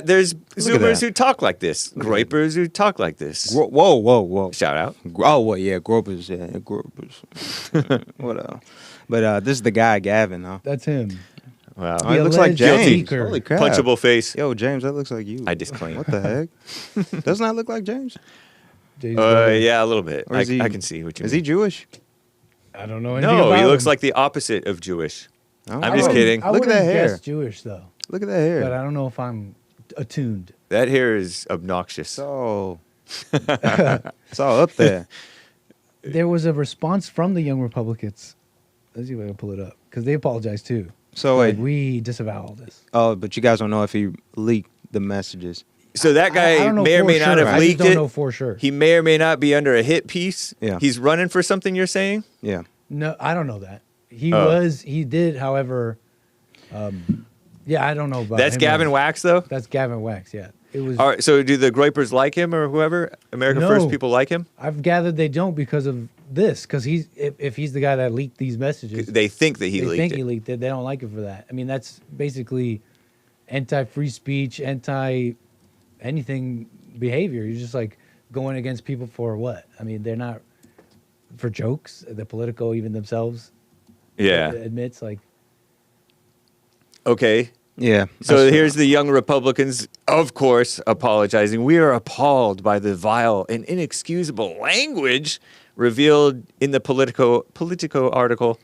C: there's Zoomers
A: that.
C: who talk like this, Groypers who talk like this.
A: Whoa.
C: Shout out.
A: Oh, well, yeah, Groypers, yeah, Groypers. What But this is the guy, Gavin, huh?
B: That's him.
C: Wow.
A: Oh, he looks like
B: alleged
A: James.
B: leaker.
A: Holy crap.
C: Punchable face.
A: Yo, James, that looks like you.
C: I disclaim.
A: What the heck? Doesn't that look like James?
B: James Bond.
C: Yeah, a little bit.
A: Or is he-
C: I can see what you mean.
A: Is he Jewish?
B: I don't know anything
C: No,
B: about
C: he looks
B: him.
C: like the opposite of Jewish.
A: Oh,
C: I'm just kidding.
B: I
A: Look at
B: wouldn't
A: that hair.
B: guess Jewish though,
A: Look at that hair.
B: but I don't know if I'm attuned.
C: That hair is obnoxious.
A: So, it's all up there.
B: There was a response from the Young Republicans. Let's see if I can pull it up because they apologized too.
A: So,
B: Like,
A: wait.
B: we disavow all this.
A: Oh, but you guys don't know if he leaked the messages.
C: So that
B: I
C: guy
B: don't know
C: may or
B: for
C: may not
B: sure.
C: have
B: I just
C: leaked
B: don't
C: it.
B: know for sure.
C: He may or may not be under a hit piece.
A: Yeah.
C: He's running for something, you're saying?
A: Yeah.
B: No, I don't know that. He
C: Oh.
B: He did, however. Yeah, I don't know about.
C: That's
B: him.
C: Gavin Wax, though?
B: That's Gavin Wax. Yeah, it was.
C: All right, so do the Groypers like him or whoever? America
B: No.
C: First people like him?
B: I've gathered they don't because of this. Because if he's the guy that leaked these messages,
C: They think that he
B: they
C: leaked
B: think
C: it.
B: he leaked it. They don't like it for that. I mean, that's basically anti-free speech, anti-anything behavior. You're just like going against people for what? I mean, they're not for jokes. The Politico even themselves
C: Yeah.
B: admits like.
C: Okay.
A: Yeah.
C: So here's the young Republicans, of course, apologizing. We are appalled by the vile and inexcusable language revealed in the Politico article.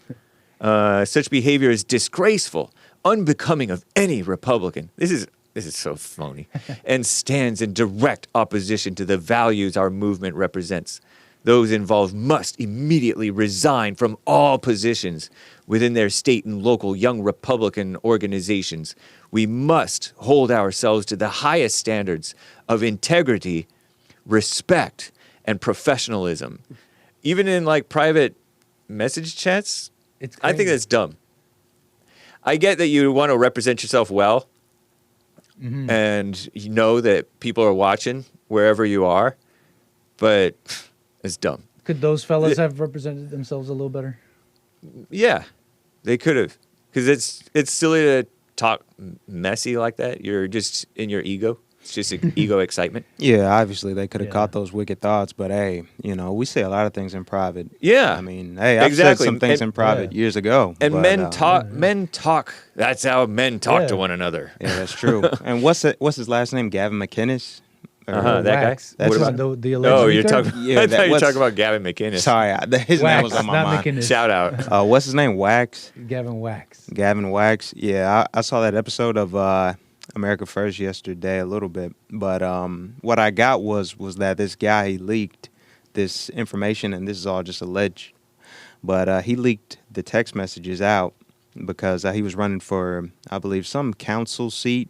C: Such behavior is disgraceful, unbecoming of any Republican. This is so phony, and stands in direct opposition to the values our movement represents. Those involved must immediately resign from all positions within their state and local young Republican organizations. We must hold ourselves to the highest standards of integrity, respect, and professionalism. Even in like private message chats,
B: It's
C: I think
B: crazy.
C: that's dumb. I get that you want to represent yourself well, and you know that people are watching wherever you are, but it's dumb.
B: Could those fellas have represented themselves a little better?
C: Yeah, they could have, because it's silly to talk messy like that. You're just in your ego. It's just ego excitement.
A: Yeah, obviously they could have
B: Yeah.
A: caught those wicked thoughts, but hey, we say a lot of things in private.
C: Yeah.
A: I mean, hey, I've
C: Exactly.
A: said some things
C: And-
A: in private
B: Yeah.
A: years ago.
C: And
A: but,
C: men talk. That's how men talk
B: Yeah.
C: to one another.
A: Yeah, that's true. And what's his last name? Gavin McInnes? Or-
C: Uh-huh, that guy?
B: Wax.
A: That's
B: What
A: his-
B: about the alleged
C: Oh, you're
B: leaker?
C: talking.
A: Yeah,
C: I
A: that-
C: thought you were
A: what's-
C: talking about Gavin McInnes.
A: Sorry, his name was
B: Wax,
A: on my
B: not
A: mind.
B: McInnes.
C: Shout out.
A: What's his name? Wax?
B: Gavin Wax.
A: Gavin Wax. Yeah, I saw that episode of America First yesterday a little bit, but what I got was that this guy, he leaked this information, and this is all just alleged, but he leaked the text messages out because he was running for, I believe, some council seat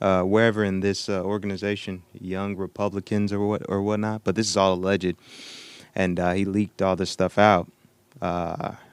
A: wherever in this organization, Young Republicans or whatnot. But this is all alleged, and he leaked all this stuff out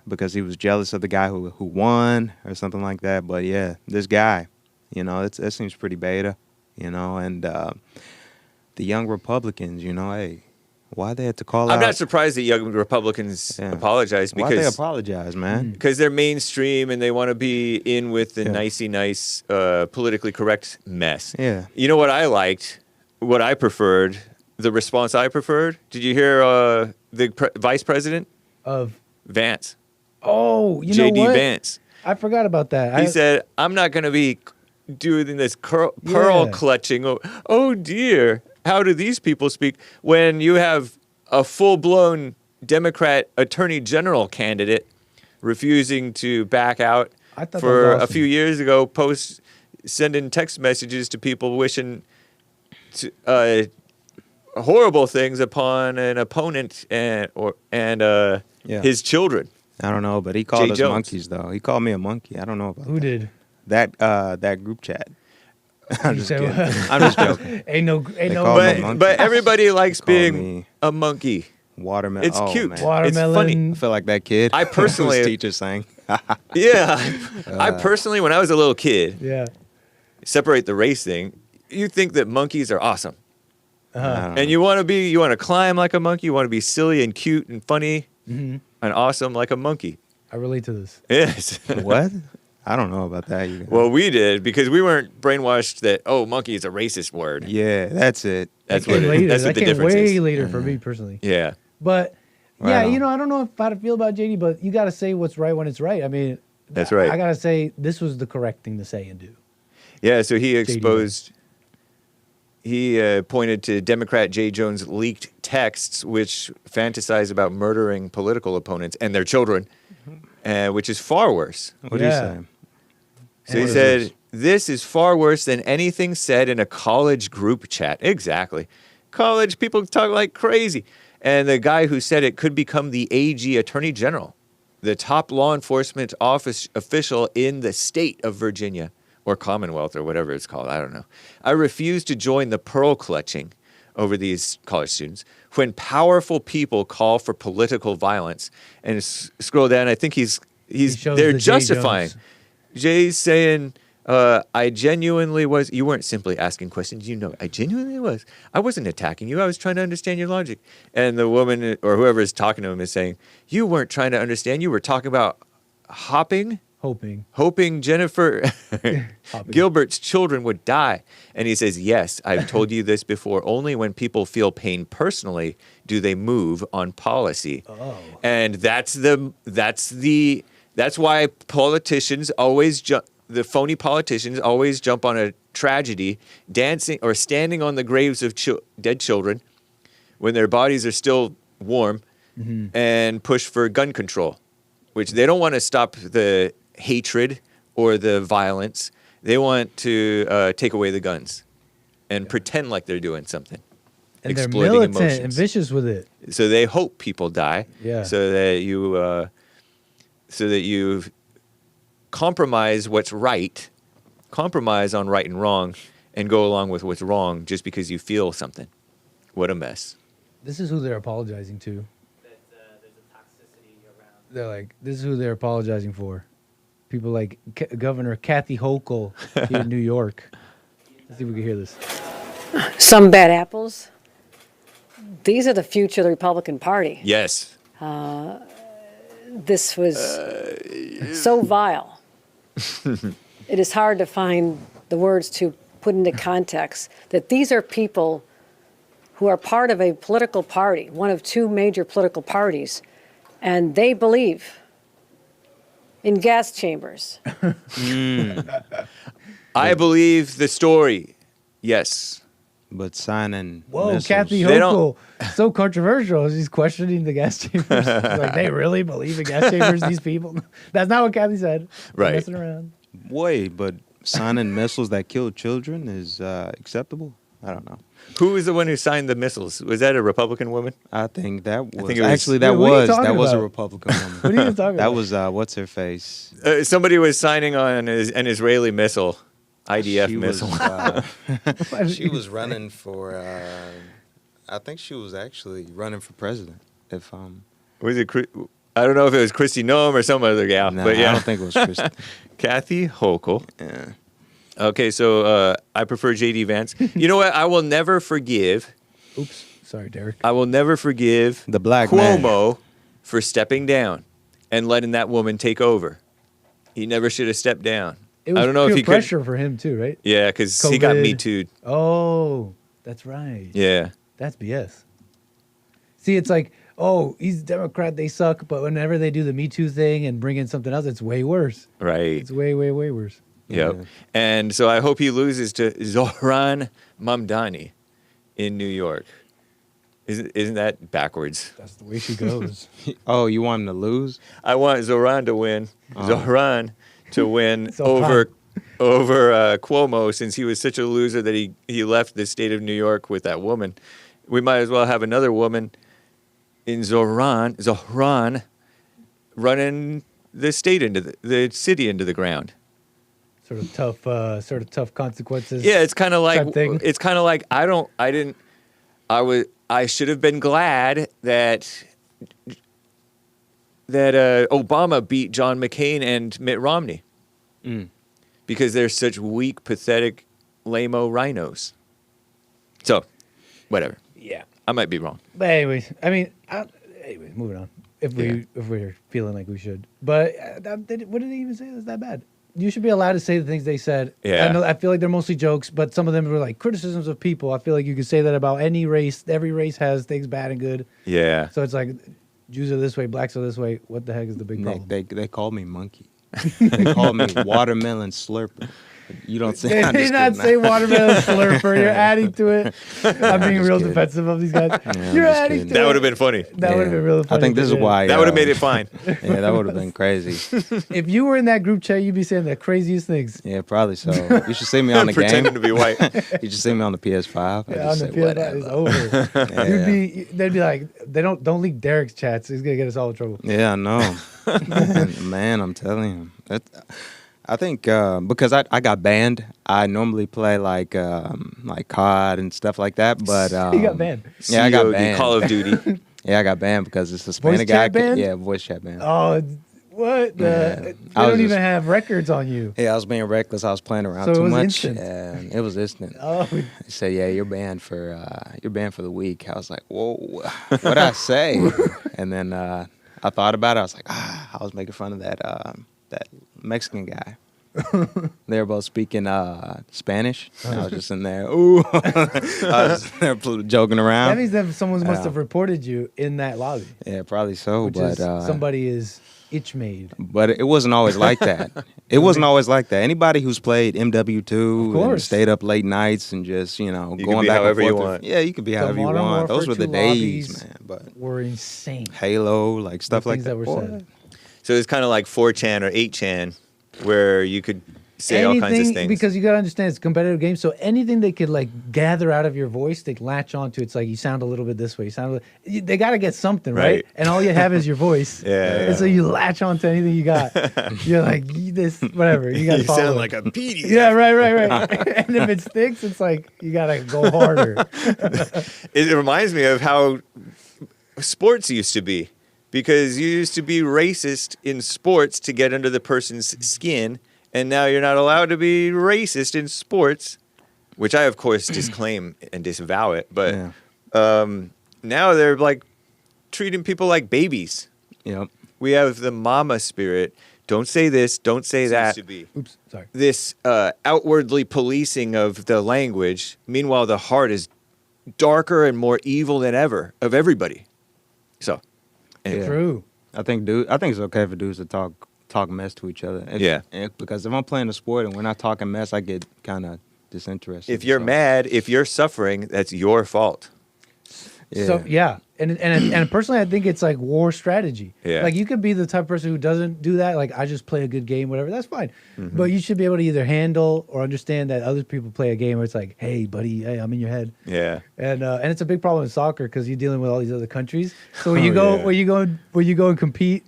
A: because he was jealous of the guy who won or something like that. But yeah, this guy, that seems pretty beta, and the Young Republicans, hey, why they had to call
C: I'm
A: out?
C: not surprised that young Republicans
A: Yeah.
C: apologize
A: Why they
C: because
A: apologize, man?
C: they're mainstream and they want to be in with the
A: Yeah.
C: nice, politically correct mess.
A: Yeah.
C: You know what I liked? What I preferred? The response I preferred? Did you hear the vice president?
B: Of
C: Vance.
B: oh, you
C: J.D.
B: know what?
C: Vance.
B: I forgot about that.
C: He said, I'm not going to be doing this pearl
B: Yeah.
C: clutching. Oh, dear. How do these people speak when you have a full-blown Democrat attorney general candidate refusing to back out
B: I thought that
C: for
B: was
C: a
B: awesome.
C: few years ago, sending text messages to people wishing horrible things upon an opponent and
A: Yeah.
C: his children.
A: I don't know, but he called
C: Jay
A: us
C: Jones.
A: monkeys, though. He called me a monkey. I don't know about
B: Who did?
A: that group chat. I'm just
B: say
A: kidding.
B: what?
A: I'm just joking.
B: ain't no
A: call him a monkey.
C: But everybody likes
A: Call
C: being
A: me
C: a monkey.
A: Watermelon.
C: It's
A: oh,
C: cute.
A: Man.
C: It's
B: watermelon.
C: funny.
A: I feel like that kid.
C: I personally-
A: whose teacher sang.
C: Yeah. I personally, when I was a little kid,
B: Yeah.
C: separate the race thing, you think that monkeys are awesome.
A: I don't know.
C: And you want to climb like a monkey. You want to be silly and cute and funny and awesome like a monkey.
B: I relate to this.
C: Yes.
A: What? I don't know about that. You guys.
C: Well, we did because we weren't brainwashed that, oh, monkey is a racist word.
A: yeah, that's it.
C: That's
B: That came
C: what,
B: later.
C: that's
B: That
C: what the
B: came
C: difference
B: way
C: is.
B: later for me personally.
C: Yeah.
B: But
A: Right
B: yeah,
A: on.
B: you know, I don't know how to feel about JD, but you got to say what's right when it's right. I mean,
C: That's right.
B: I got to say this was the correct thing to say and do.
C: Yeah, so he
B: JD
C: exposed, he pointed to Democrat Jay Jones' leaked texts, which fantasize about murdering political opponents and their children, which is far worse.
A: What do you
B: Yeah.
A: say?
C: So he
B: What is
C: said, this is far worse than anything said in a college group chat. Exactly. College people talk like crazy. And the guy who said it could become the AG Attorney General, the top law enforcement office official in the state of Virginia, or Commonwealth, or whatever it's called. I don't know. I refuse to join the pearl clutching over these college students when powerful people call for political violence. And scroll down. I think
B: shows
C: they're
B: the Jay
C: justifying.
B: Jones.
C: Jay's saying, I genuinely was. You weren't simply asking questions. You know, I genuinely was. I wasn't attacking you. I was trying to understand your logic. And the woman or whoever is talking to him is saying, you weren't trying to understand. You were talking about hoping Jennifer Gilbert's children would die. And he says, yes, I've told you this before. Only when people feel pain personally do they move on policy.
B: Oh.
C: And that's why politicians always jump. The phony politicians always jump on a tragedy, dancing or standing on the graves of dead children when their bodies are still warm, and push for gun control, which they don't want to stop the hatred or the violence. They want to take away the guns and pretend like they're doing something.
B: And they're
C: exploiting
B: militant
C: emotions.
B: and vicious with it.
C: So they hope people die.
B: Yeah.
C: So that you compromise what's right, compromise on right and wrong, and go along with what's wrong just because you feel something. What a mess.
B: This is who they're apologizing to.
D: There's a toxicity around.
B: They're like, this is who they're apologizing for. People like Governor Kathy Hochul here in New York. Let's see if we can hear this.
I: Some bad apples. These are the future of the Republican Party.
C: Yes.
I: This was so vile. It is hard to find the words to put into context that these are people who are part of a political party, one of two major political parties, and they believe in gas chambers.
C: I believe the story. Yes.
A: But signing.
B: Whoa,
A: missiles.
B: Kathy
C: They
B: Hochul. So controversial. She's questioning the gas chambers. She's like, they really believe in gas chambers, these people? That's not what Kathy said. They're
C: Right.
B: Messing around.
A: Wait, but signing missiles that kill children is acceptable? I don't know.
C: Who was the one who signed the missiles? Was that a Republican woman?
A: I think that was
C: think it was-
A: actually that
B: Yeah, what are you
A: was
B: talking
A: a
B: about?
A: Republican woman.
B: What are you even talking
A: That
B: about?
A: was what's her face?
C: Somebody was signing on an Israeli missile, IDF
A: She
C: missile.
A: Was, she was running for. I think she was actually running for president. If
C: Was it? I don't know if it was Kristi Noem or some other gal,
A: no,
C: but yeah,
A: I don't think it was Kristen.
C: Kathy Hochul.
A: Yeah.
C: Okay, so I prefer JD Vance. You know what? I will never forgive.
B: Oops. Sorry, Derrick.
C: I will never forgive
A: The black
C: Cuomo for stepping down and letting that woman take over. He never should have stepped down.
B: It was
C: I don't know if
B: pure
C: he
B: pressure for him, too, right?
C: could. Yeah, because he got
B: COVID.
C: Me Too'd.
B: Oh, that's right.
C: Yeah.
B: That's BS. See, it's like, oh, he's a Democrat, they suck, but whenever they do the Me Too thing and bring in something else, it's way worse.
C: Right.
B: It's way, way, way worse.
C: Yep.
A: Yeah.
C: And so I hope he loses to Zohran Mamdani in New York. Isn't that backwards?
B: That's the way she goes.
A: Oh, you want him to lose?
C: I want Zohran to win. Zohran to win
B: Zohran.
C: over Cuomo, since he was such a loser that he left the state of New York with that woman. We might as well have another woman in Zohran running the state into the city into the ground.
B: sort of tough consequences.
C: Yeah, it's kind of like
B: type thing.
C: I should have been glad that Obama beat John McCain and Mitt Romney because they're such weak, pathetic, lame-o rhinos. So, whatever.
B: Yeah.
C: I might be wrong.
B: But anyways, I mean, anyways, moving on. If we're feeling like we should, but what did they even say? That's that bad. You should be allowed to say the things they said.
C: Yeah.
B: I feel like they're mostly jokes, but some of them were like criticisms of people. I feel like you could say that about any race. Every race has things bad and good.
C: Yeah.
B: So it's like Jews are this way, blacks are this way. What the heck is the big problem?
A: They called me monkey. They called me watermelon slurper. You don't say.
B: They did not say watermelon slurper. You're adding to it. I'm being real defensive of these guys.
A: Yeah,
B: You're
A: I'm just
B: adding
A: kidding.
B: to
C: That
B: it.
C: would have been funny.
B: That would have been really funny.
A: I think this is why
C: That would have made it fine.
A: Yeah, that would have been crazy.
B: If you were in that group chat, you'd be saying the craziest things.
A: Yeah, probably so. You should see me on the game.
C: Pretending to be white.
A: You should see me on the PS5. I
B: Yeah, on
A: just
B: the
A: say,
B: PS5 it's
A: whatever.
B: over. They'd be like, don't leak Derrick's chats. He's gonna get us all in trouble.
A: Yeah, I know. Man, I'm telling you. I think because I got banned. I normally play like COD and stuff like that, but
B: You got banned.
A: Yeah, I got
C: COD,
A: banned.
C: Call of Duty.
A: Yeah, I got banned because it's a Hispanic guy.
B: chat ban?
A: Yeah, voice chat ban.
B: Oh, what?
A: Yeah.
B: They
A: I was
B: don't even
A: just-
B: have records on you.
A: Yeah, I was being reckless. I was playing around
B: So it
A: too
B: was
A: much.
B: instant.
A: And it was instant.
B: Oh,
A: They said, "Yeah, you're banned for the week." I was like, "Whoa, what'd I say?" And then I thought about it. I was like, I was making fun of that Mexican guy. They were both speaking Spanish. And I was just in there. Ooh, I was there joking around.
B: that means that someone must have reported you in that lobby,
A: Yeah, probably so.
B: which
A: But
B: is somebody is itch made.
A: But it wasn't always like that. It wasn't always like that. Anybody who's played MW2
B: Of course.
A: and stayed up late nights and just,
C: You
A: going
C: can be
A: back
C: however
A: and
C: you
A: forth.
C: want.
A: Yeah, you could be however you
B: Modern
A: want. Those
B: Warfare
A: were the
B: 2
A: days,
B: lobbies
A: man. But
B: were insane.
A: Halo, like stuff
B: The
A: like
B: things
A: that.
B: that were
A: Boy.
B: said.
C: So it's kind of like 4chan or 8chan where you could say all kinds of things.
B: Because you gotta understand it's a competitive game, so anything they could like gather out of your voice, they lash onto. It's like you sound a little bit this way. They gotta get something right,
C: Right.
B: and all you have is your voice.
C: Yeah.
B: And so you latch onto anything you got. You're like this, whatever. You gotta
C: You
B: follow
C: sound
B: it.
C: like a PD.
B: Yeah, right. And if it sticks, it's like you gotta go harder.
C: It reminds me of how sports used to be, because you used to be racist in sports to get under the person's skin, and now you're not allowed to be racist in sports, which I, of course, disclaim and disavow it. But now they're like treating people like babies.
A: Yep.
C: We have the mama spirit. Don't say this, don't say that.
B: Oops, sorry.
C: This outwardly policing of the language. Meanwhile, the heart is darker and more evil than ever of everybody. So, anyway.
A: Yeah.
B: True.
A: I think it's okay for dudes to talk mess to each other. Because if I'm playing a sport and we're not talking mess, I get kind of disinterested.
C: If you're mad, if you're suffering, that's your fault.
A: Yeah.
B: So yeah, and personally, I think it's like war strategy.
C: Yeah.
B: Like you could be the type of person who doesn't do that. Like I just play a good game, whatever. That's fine. But you should be able to either handle or understand that other people play a game where it's like, hey, buddy, hey, I'm in your head.
C: Yeah.
B: And it's a big problem in soccer because you're dealing with all these other countries. So when you
C: Oh,
B: go
C: yeah.
B: when you go and compete,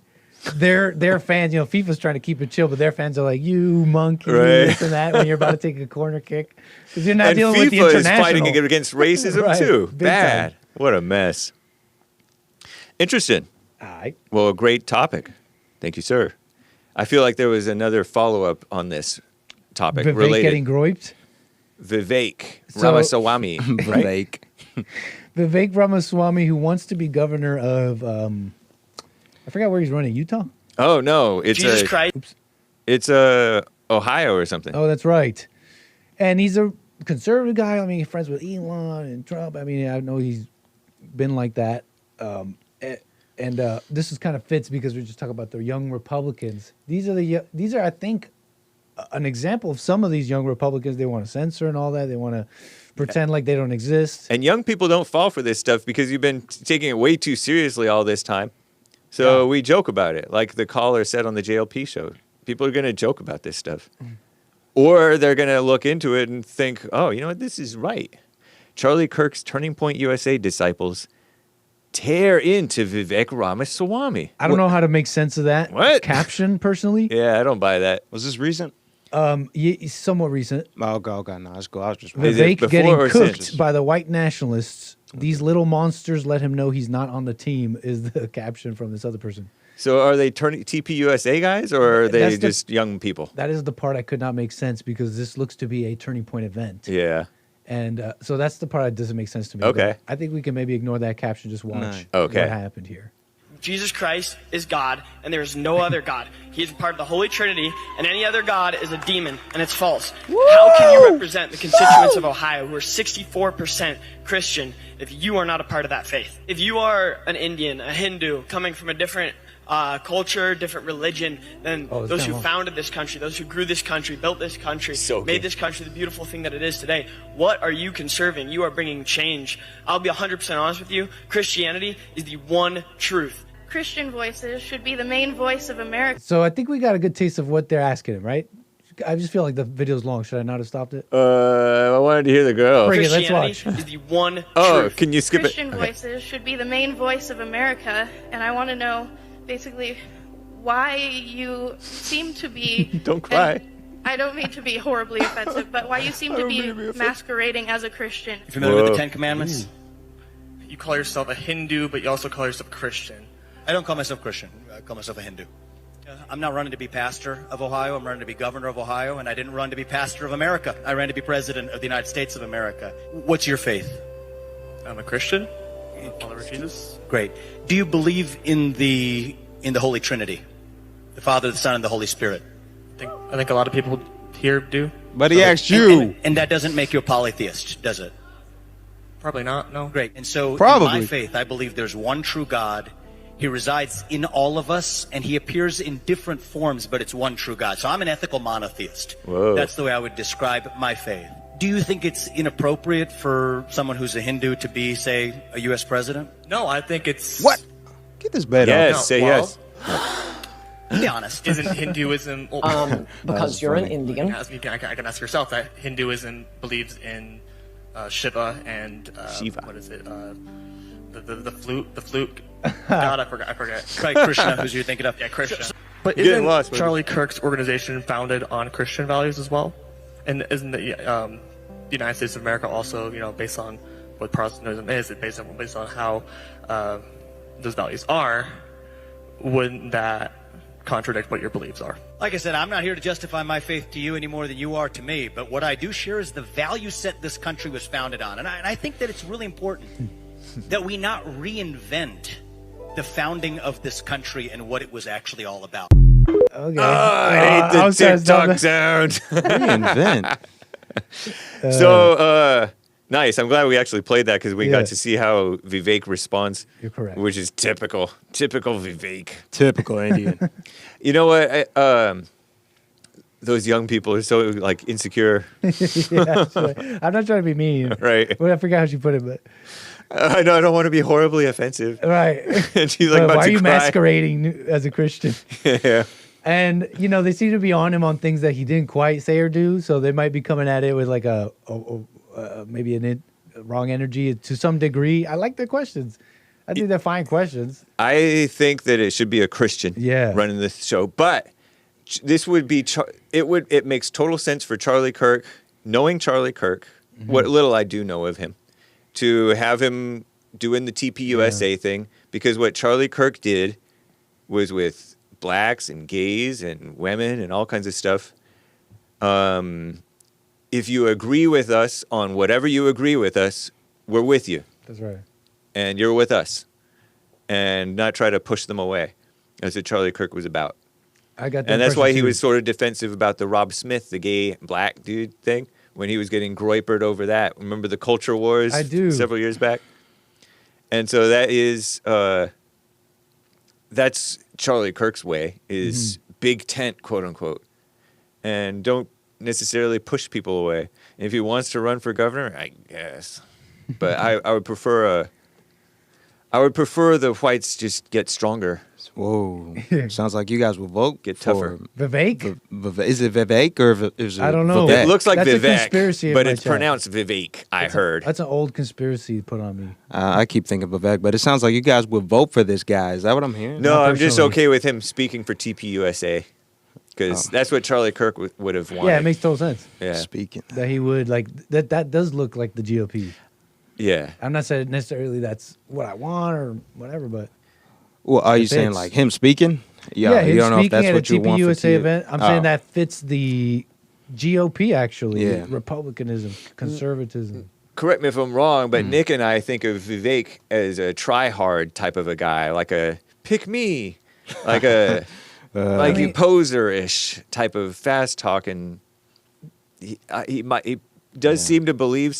B: their fans, FIFA's trying to keep it chill, but their fans are like, you monkey,
C: Right.
B: this and that when you're about to take a corner kick because you're not
C: And
B: dealing with the
C: FIFA is
B: international.
C: fighting against racism
B: Right.
C: too.
B: Big
C: Bad.
B: time.
C: What a mess. Interesting.
B: All right.
C: Well, a great topic. Thank you, sir. I feel like there was another follow-up on this topic
B: Vivek
C: related.
B: getting groiped.
C: Vivek
B: So-
C: Ramaswamy, right?
A: Vivek.
B: Vivek Ramaswamy, who wants to be governor of, I forgot where he's running, Utah?
C: Oh no, it's
B: Oops.
C: it's Ohio or something.
B: Oh, that's right. And he's a conservative guy. I mean, he's friends with Elon and Trump. I mean, I know he's been like that. And this is kind of fits because we're just talking about the young Republicans. These are, I think, an example of some of these young Republicans. They want to censor and all that. They want to pretend like they don't exist.
C: And young people don't fall for this stuff because you've been taking it way too seriously all this time. So we joke about it, like the caller said on the JLP show. People are going to joke about this stuff. Or they're going to look into it and think, oh, you know what, this is right. Charlie Kirk's Turning Point USA disciples tear into Vivek Ramaswamy.
B: I don't know how to make sense of that
C: What?
B: caption personally.
C: Yeah, I don't buy that.
A: Was this recent?
B: Somewhat recent.
A: Oh, okay, no, let's go. I was just
C: Is it
B: Vivek
C: before
B: getting
C: or
B: cooked
C: since?
B: by the white nationalists. These little monsters let him know he's not on the team, is the caption from this other person.
C: So are they turning TPUSA guys, or are they
B: That's the-
C: just young people?
B: That is the part I could not make sense because this looks to be a turning point event.
C: Yeah.
B: And so that's the part that doesn't make sense to me.
C: Okay.
B: But I think we can maybe ignore that caption, just watch
A: Nice.
C: Okay.
B: what happened here.
J: Jesus Christ is God, and there is no other God. He is part of the Holy Trinity, and any other God is a demon, and it's false. How can you represent the constituents of Ohio who are 64% Christian if you are not a part of that faith? If you are an Indian, a Hindu, coming from a different culture, different religion than those who founded this country, those who grew this country, built this country, made this country the beautiful thing that it is today, what are you conserving? You are bringing change. I'll be 100% honest with you. Christianity is the one truth.
H: Christian voices should be the main voice of America.
B: So I think we got a good taste of what they're asking him, right? I just feel like the video's long. Should I not have stopped it?
C: I wanted to hear the girl.
B: Bring it, let's
J: Christianity
B: watch.
J: is the one
C: Oh,
J: truth.
C: can you skip
H: Christian
C: it?
H: voices should be the main voice of America, and I want to know basically why you seem to be.
C: Don't cry.
H: and I don't mean to be horribly offensive, but why you seem to be masquerading as a Christian.
J: You familiar with
C: Whoa.
J: the Ten Commandments? You call yourself a Hindu, but you also call yourself a Christian.
K: I don't call myself Christian. I call myself a Hindu. I'm not running to be pastor of Ohio. I'm running to be governor of Ohio, and I didn't run to be pastor of America. I ran to be president of the United States of America. What's your faith?
J: I'm a Christian. I'm a follower of Jesus.
K: Great. Do you believe in the Holy Trinity? The Father, the Son, and the Holy Spirit?
J: I think a lot of people here do.
A: But he asked you.
K: And that doesn't make you a polytheist, does it?
J: Probably not, no.
K: Great. And so
A: Probably.
K: in my faith, I believe there's one true God. He resides in all of us, and he appears in different forms, but it's one true God. So I'm an ethical monotheist.
C: Whoa.
K: That's the way I would describe my faith. Do you think it's inappropriate for someone who's a Hindu to be, say, a U.S. president?
J: No, I think it's...
A: What? Get this bed
C: Yes,
A: off.
C: say
J: well,
C: yes.
K: Be honest.
J: Isn't Hinduism... Well,
I: Because you're an Indian.
J: you can ask yourself that Hinduism believes in Shiva and...
C: Shiva.
J: What is it? The flute... God, I forgot.
K: Right, Krishna, who's you're thinking of.
J: Yeah, Krishna. But
C: Getting
J: isn't
C: lost,
J: Charlie Kirk's organization founded on Christian values as well? And isn't the United States of America also, based on what Protestantism is, based on how those values are? Wouldn't that contradict what your beliefs are?
K: Like I said, I'm not here to justify my faith to you any more than you are to me, but what I do share is the value set this country was founded on. And I think that it's really important that we not reinvent the founding of this country and what it was actually all about.
B: Okay.
C: I hate the
B: was trying to stop
C: TikTok
B: it.
C: sound.
A: Reinvent.
C: So, nice. I'm glad we actually played that because we
B: Yeah.
C: got to see how Vivek responds.
B: You're correct.
C: Which is typical Vivek.
A: Typical Indian.
C: You know what? Those young people are so like insecure,
B: Yeah, sure. I'm not trying to be mean.
C: right?
B: Well, I forgot how she put it, but
C: I know I don't want to be horribly offensive.
B: right.
C: And she's like,
B: But
C: about
B: why
C: to
B: are you
C: cry.
B: masquerading as a Christian?
C: Yeah.
B: And they seem to be on him on things that he didn't quite say or do, so they might be coming at it with like maybe a wrong energy to some degree. I like their questions. I think they're fine questions.
C: I think that it should be a Christian
B: Yeah.
C: running this show, but this would be it makes total sense for Charlie Kirk, knowing Charlie Kirk, what little I do know of him, to have him doing the TPUSA thing, because what Charlie Kirk did was with blacks and gays and women and all kinds of stuff. If you agree with us on whatever you agree with us, we're with you.
B: That's right.
C: And you're with us. And not try to push them away. That's what Charlie Kirk was about.
B: I got that.
C: And that's why he
B: impression,
C: was
B: too.
C: sort of defensive about the Rob Smith, the gay black dude thing, when he was getting groypered over that. Remember the culture wars
B: I do.
C: several years back? And so that is, that's Charlie Kirk's way, is big tent, quote unquote. And don't necessarily push people away. And if he wants to run for governor, I guess. But I would prefer the whites just get stronger.
A: Whoa. Sounds like you guys will vote.
C: Get
A: for
C: tougher.
B: Vivek?
A: Is it Vivek or is it
B: I don't know.
A: Vivek?
C: It looks like
B: That's a
C: Vivek,
B: conspiracy in
C: but
B: my
C: it's
B: chat.
C: pronounced Vivek, I heard.
B: That's an old conspiracy put on me.
A: I keep thinking Vivek, but it sounds like you guys would vote for this guy. Is that what I'm hearing?
C: No,
B: Not
C: I'm just
B: personally.
C: okay with him speaking for TPUSA. because that's what Charlie Kirk would have wanted.
B: Yeah, it makes total sense.
C: Yeah.
A: Speaking.
B: That he would like that. That does look like the GOP.
C: Yeah.
B: I'm not saying necessarily that's what I want or whatever, but
A: Well, are you
B: it
A: saying
B: fits.
A: like him speaking?
B: yeah, him
A: you don't know if
B: speaking
A: that's
B: at
A: what
B: a
A: you want for
B: TPUSA event. I'm
A: Oh.
B: saying that fits the GOP actually.
A: Yeah.
B: Republicanism, conservatism.
C: Correct me if I'm wrong,
A: Hmm.
C: but Nick and I think of Vivek as a try-hard type of a guy, like a pick me, like a like you poser-ish type of fast-talking. He does seem to believe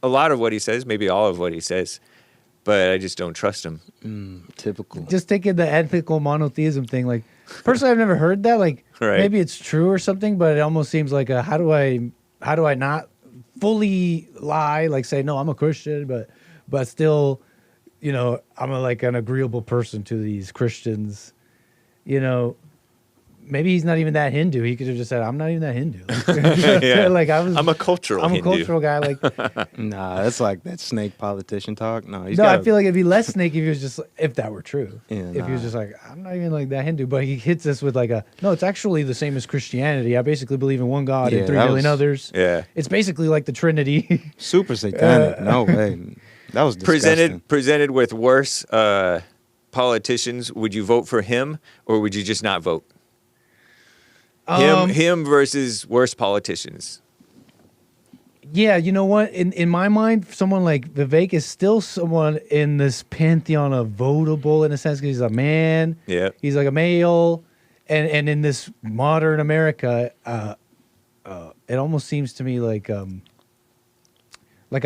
C: a lot of what he says, maybe all of what he says, but I just don't trust him.
A: Typical.
B: Just taking the ethical monotheism thing, like personally, I've never heard that. Like
C: Right.
B: maybe it's true or something, but it almost seems like a how do I not fully lie, like say no, I'm a Christian, but still, you know, I'm like an agreeable person to these Christians. You know, maybe he's not even that Hindu. He could have just said, I'm not even that Hindu.
C: Yeah.
B: Like
C: I'm a cultural
B: I'm a
C: Hindu.
B: cultural guy. Like
A: Nah, that's like that snake politician talk. No, he's
B: no,
A: got
B: I feel like it'd be less snake if he was just if that were true.
A: Yeah,
B: if he was
A: nah.
B: just like, I'm not even like that Hindu, but he hits us with like no, it's actually the same as Christianity. I basically believe in one God
A: Yeah,
B: and 3
A: that
B: million
A: was-
B: others.
C: Yeah.
B: It's basically like the Trinity.
A: super satanic. No way. That was disgusting.
C: Presented with worse politicians, would you vote for him or would you just not vote? Him versus worse politicians.
B: Yeah, you know what? In my mind, someone like Vivek is still someone in this pantheon of votable in a sense because he's a man.
C: Yeah.
B: He's like a male, and in this modern America, it almost seems to me like I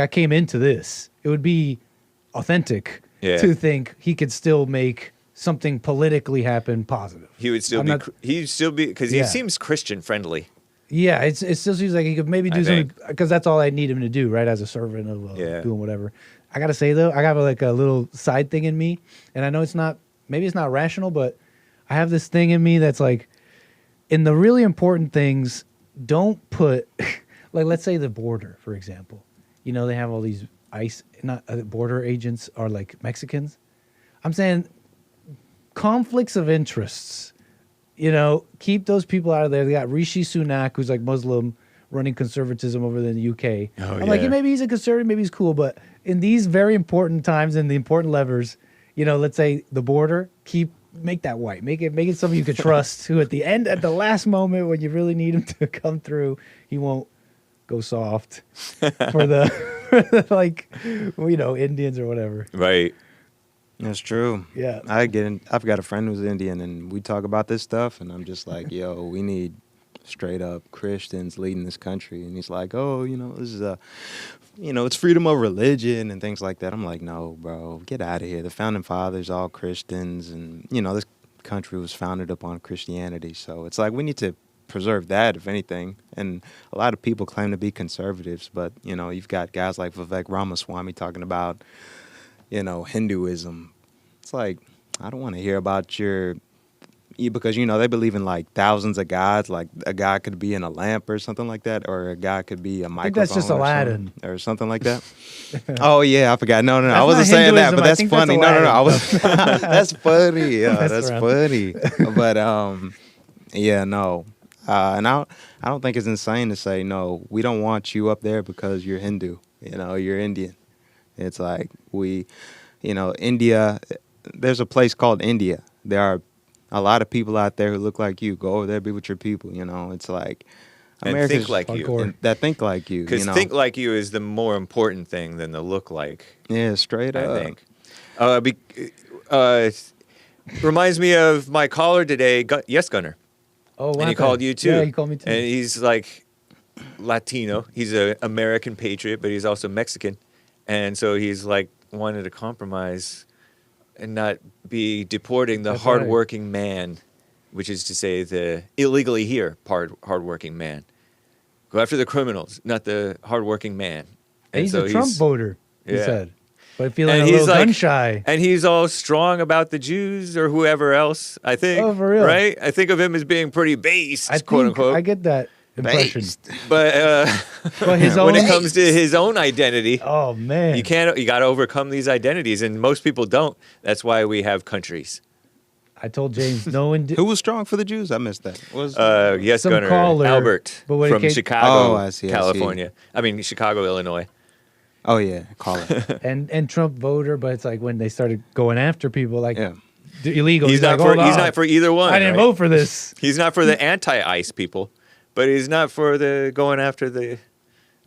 B: came into this. It would be authentic to think he could still make something politically happen positive.
C: He would still be because he seems Christian friendly.
B: Yeah, it still seems like he could maybe do something because that's all I need him to do, right? As a servant of doing whatever. I gotta say though, I got like a little side thing in me, and I know it's not rational, but I have this thing in me that's like, in the really important things, don't put like let's say the border, for example. You know, they have all these border agents are like Mexicans. I'm saying conflicts of interests. You know, keep those people out of there. They got Rishi Sunak, who's like Muslim, running conservatism over there in the UK. I'm like, maybe he's a conservative, maybe he's cool, but in these very important times and the important levers, you know, let's say the border, make that white, make it something you could trust. Who at the last moment when you really need him to come through, he won't go soft for the like, you know, Indians or whatever.
C: Right.
A: That's true.
B: Yeah.
A: I've got a friend who's Indian, and we talk about this stuff, and I'm just like, yo, we need straight up Christians leading this country. And he's like, oh, you know, this is it's freedom of religion and things like that. I'm like, no, bro, get out of here. The founding fathers, all Christians, and, you know, this country was founded upon Christianity. So it's like we need to preserve that, if anything. And a lot of people claim to be conservatives, but, you know, you've got guys like Vivek Ramaswamy talking about, you know, Hinduism. It's like, I don't want to hear about because, you know, they believe in like thousands of gods. Like a god could be in a lamp or something like that, or a god could be a microphone.
B: I think that's just Aladdin.
A: Or something like that. Oh, yeah, I forgot. No, I wasn't
B: not
A: saying that, but
B: Hinduism.
A: that's funny. No, I was. That's funny. Yeah,
B: That's
A: that's funny. But, yeah, no. And I don't think it's insane to say, no, we don't want you up there because you're Hindu. You know, you're Indian. It's like India, there's a place called India. There are a lot of people out there who look like you. Go over there, be with your people. You know, it's like
C: And think like you.
A: That think like you.
C: Because think like you is the more important thing than the look like.
A: Yeah, straight up.
C: I think. Reminds me of my caller today, Yes Gunner.
B: Oh,
C: and he called you too.
B: Yeah, he called me too.
C: And he's like Latino. He's an American patriot, but he's also Mexican. And so he's like wanted to compromise and not be deporting the hardworking man, which is to say the illegally here hardworking man. Go after the criminals, not the hardworking man.
B: And he's a Trump voter, he said. But feeling
C: and
B: a
C: he's
B: little
C: like,
B: gun shy.
C: And he's all strong about the Jews or whoever else, I think.
B: Oh, for real?
C: Right? I think of him as being pretty based, quote unquote.
B: I get that impression.
C: But
B: his
C: when
B: own
C: it comes to his own identity,
B: oh man,
C: you got to overcome these identities, and most people don't. That's why we have countries.
B: I told James no one.
A: Who was strong for the Jews? I missed that. Was
C: yes,
B: Some
C: Gunner
B: caller,
C: Albert
B: but when it
C: from
B: came-
C: Chicago,
A: Oh, I see.
C: California. I mean, Chicago, Illinois.
A: Oh yeah, call it.
B: and Trump voter, but it's like when they started going after people like
A: Yeah.
B: illegal.
C: He's not
B: like,
C: for.
B: "Hold
C: He's
B: on.
C: not for either one.
B: I didn't
C: right?
B: vote for this.
C: He's not for the anti-ICE people, but he's not for the going after the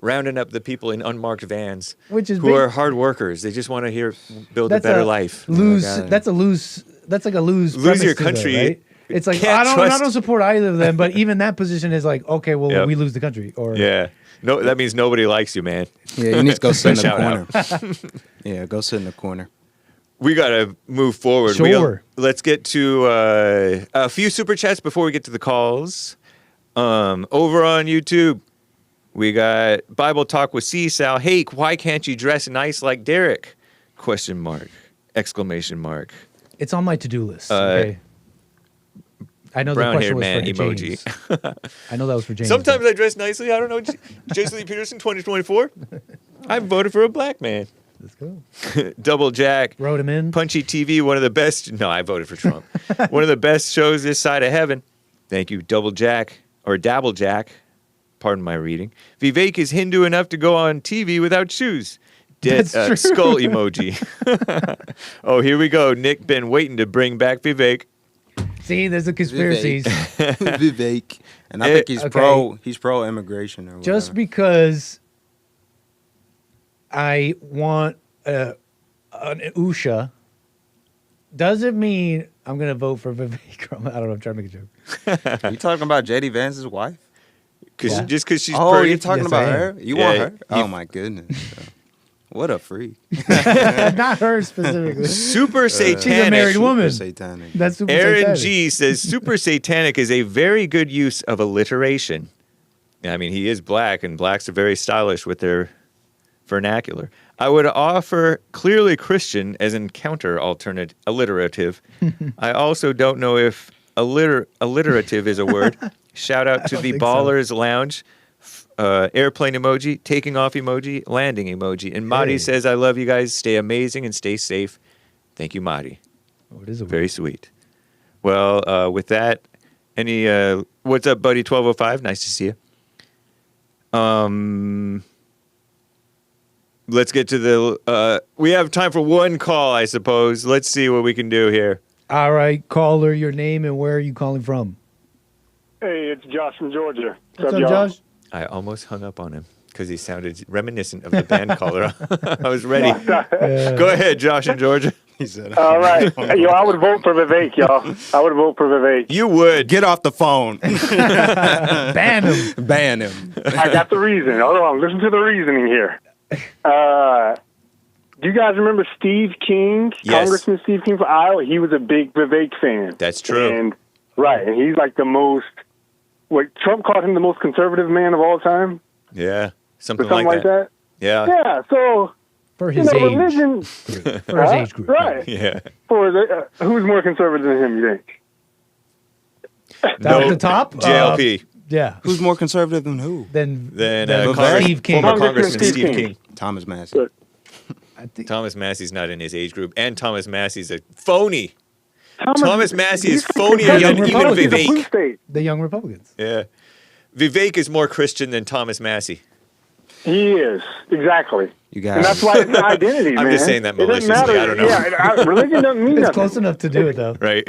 C: rounding up the people in unmarked vans,
B: Which is
C: who are hard workers. They just want to build a better life.
B: Lose.
A: Oh my God.
B: That's a lose. That's like a lose.
C: Lose your
B: premise to
C: country.
B: That, right? It's like
C: Can't
B: I
C: trust-
B: don't support either of them, but even that position is like, okay, well,
C: Yep.
B: we lose the country, or
C: Yeah. No, that means nobody likes you, man.
A: Yeah, you need to go sit in the
C: Shout
A: corner. Yeah, go sit in the corner.
C: We got to move forward.
B: Sure.
C: Let's get to a few super chats before we get to the calls. Over on YouTube, we got Bible Talk with C. Sal. Hey, why can't you dress nice like Derrick? Question mark. Exclamation mark.
B: it's on my to-do list. Okay. I know the question
C: Brown-haired
B: was
C: man
B: for
C: emoji.
B: James. I know that was for James.
C: Sometimes I dress nicely. I don't know. Jason Lee Peterson, 2024. I voted for a black man.
B: Let's go.
C: Double Jack.
B: Wrote him in.
C: Punchie TV, one of the best. No, I voted for Trump. One of the best shows this side of heaven. Thank you, Double Jack or Dabble Jack. Pardon my reading. Vivek is Hindu enough to go on TV without shoes. Dead
B: That's true.
C: skull emoji. Oh, here we go. Nick been waiting to bring back Vivek.
B: See, there's the conspiracies.
A: Vivek, and I think he's
B: Okay.
A: He's pro immigration or
B: Just
A: whatever.
B: because I want an Usha doesn't mean I'm going to vote for Vivek. I don't know. I'm trying to make a joke.
A: You talking about JD Vance's wife?
C: Just because she's
A: Oh,
C: pretty.
A: you're talking
B: Yes,
A: about
B: I am.
A: her? You
C: Yeah,
A: want her?
C: he-
A: Oh my goodness! What a freak!
B: Not her specifically.
C: Super satanic.
B: She's a married woman.
A: Satanic.
B: That's super
C: Aaron
B: satanic.
C: G says super satanic is a very good use of alliteration. I mean, he is black, and blacks are very stylish with their vernacular. I would offer clearly Christian as in counter alternate alliterative. I also don't know if alliterative is a word. Shout out to the
B: think so.
C: Ballers Lounge. Airplane emoji, taking off emoji, landing emoji. And Madi
B: Hey.
C: says, I love you guys. Stay amazing and stay safe. Thank you, Madi.
B: Oh, it is a
C: Very sweet. Well, with that, what's up, buddy? 1205. Nice to see you. Let's get to the. We have time for one call, I suppose. Let's see what we can do here.
B: All right, caller, your name and where are you calling from?
L: Hey, it's Josh from Georgia.
B: What's up,
L: y'all?
B: Josh?
C: I almost hung up on him because he sounded reminiscent of the band caller. I was ready. Go ahead, Josh in Georgia.
A: He said,
L: All right. Yo, I would vote for Vivek, y'all. I would vote for Vivek.
C: You would.
A: "Get off the phone!
B: Ban him.
A: Ban him!"
L: I got the reason. Hold on. Listen to the reasoning here. Do you guys remember Steve King?
C: Yes.
L: Congressman Steve King for Iowa? He was a big Vivek fan.
C: That's true.
L: And he's like the most, Trump called him the most conservative man of all time?
C: Yeah,
L: Or
C: something
L: something like that?
C: Yeah.
L: Yeah, so,
B: For his age.
L: religion.
B: For his age group.
L: Right.
C: Yeah.
L: For who's more conservative than him, you think?
B: Down at the top?
C: JLP.
B: Yeah.
A: Who's more conservative than who?
B: Then
A: Steve
B: King.
C: Former Congressman Steve King.
A: Thomas Massey.
B: I think
C: Thomas Massey's not in his age group, and Thomas Massey's a phony. Thomas Massey is phonier
B: Young
C: than even
B: Republicans.
C: Vivek.
B: The Young Republicans.
C: Yeah. Vivek is more Christian than Thomas Massey.
L: He is, exactly.
A: You guys.
L: And that's why it's an identity, man.
C: I'm just saying that
L: It doesn't
C: maliciously.
L: matter.
C: I don't know.
L: Yeah, religion doesn't mean
B: It's
L: nothing.
B: close enough to do it, though.
C: Right.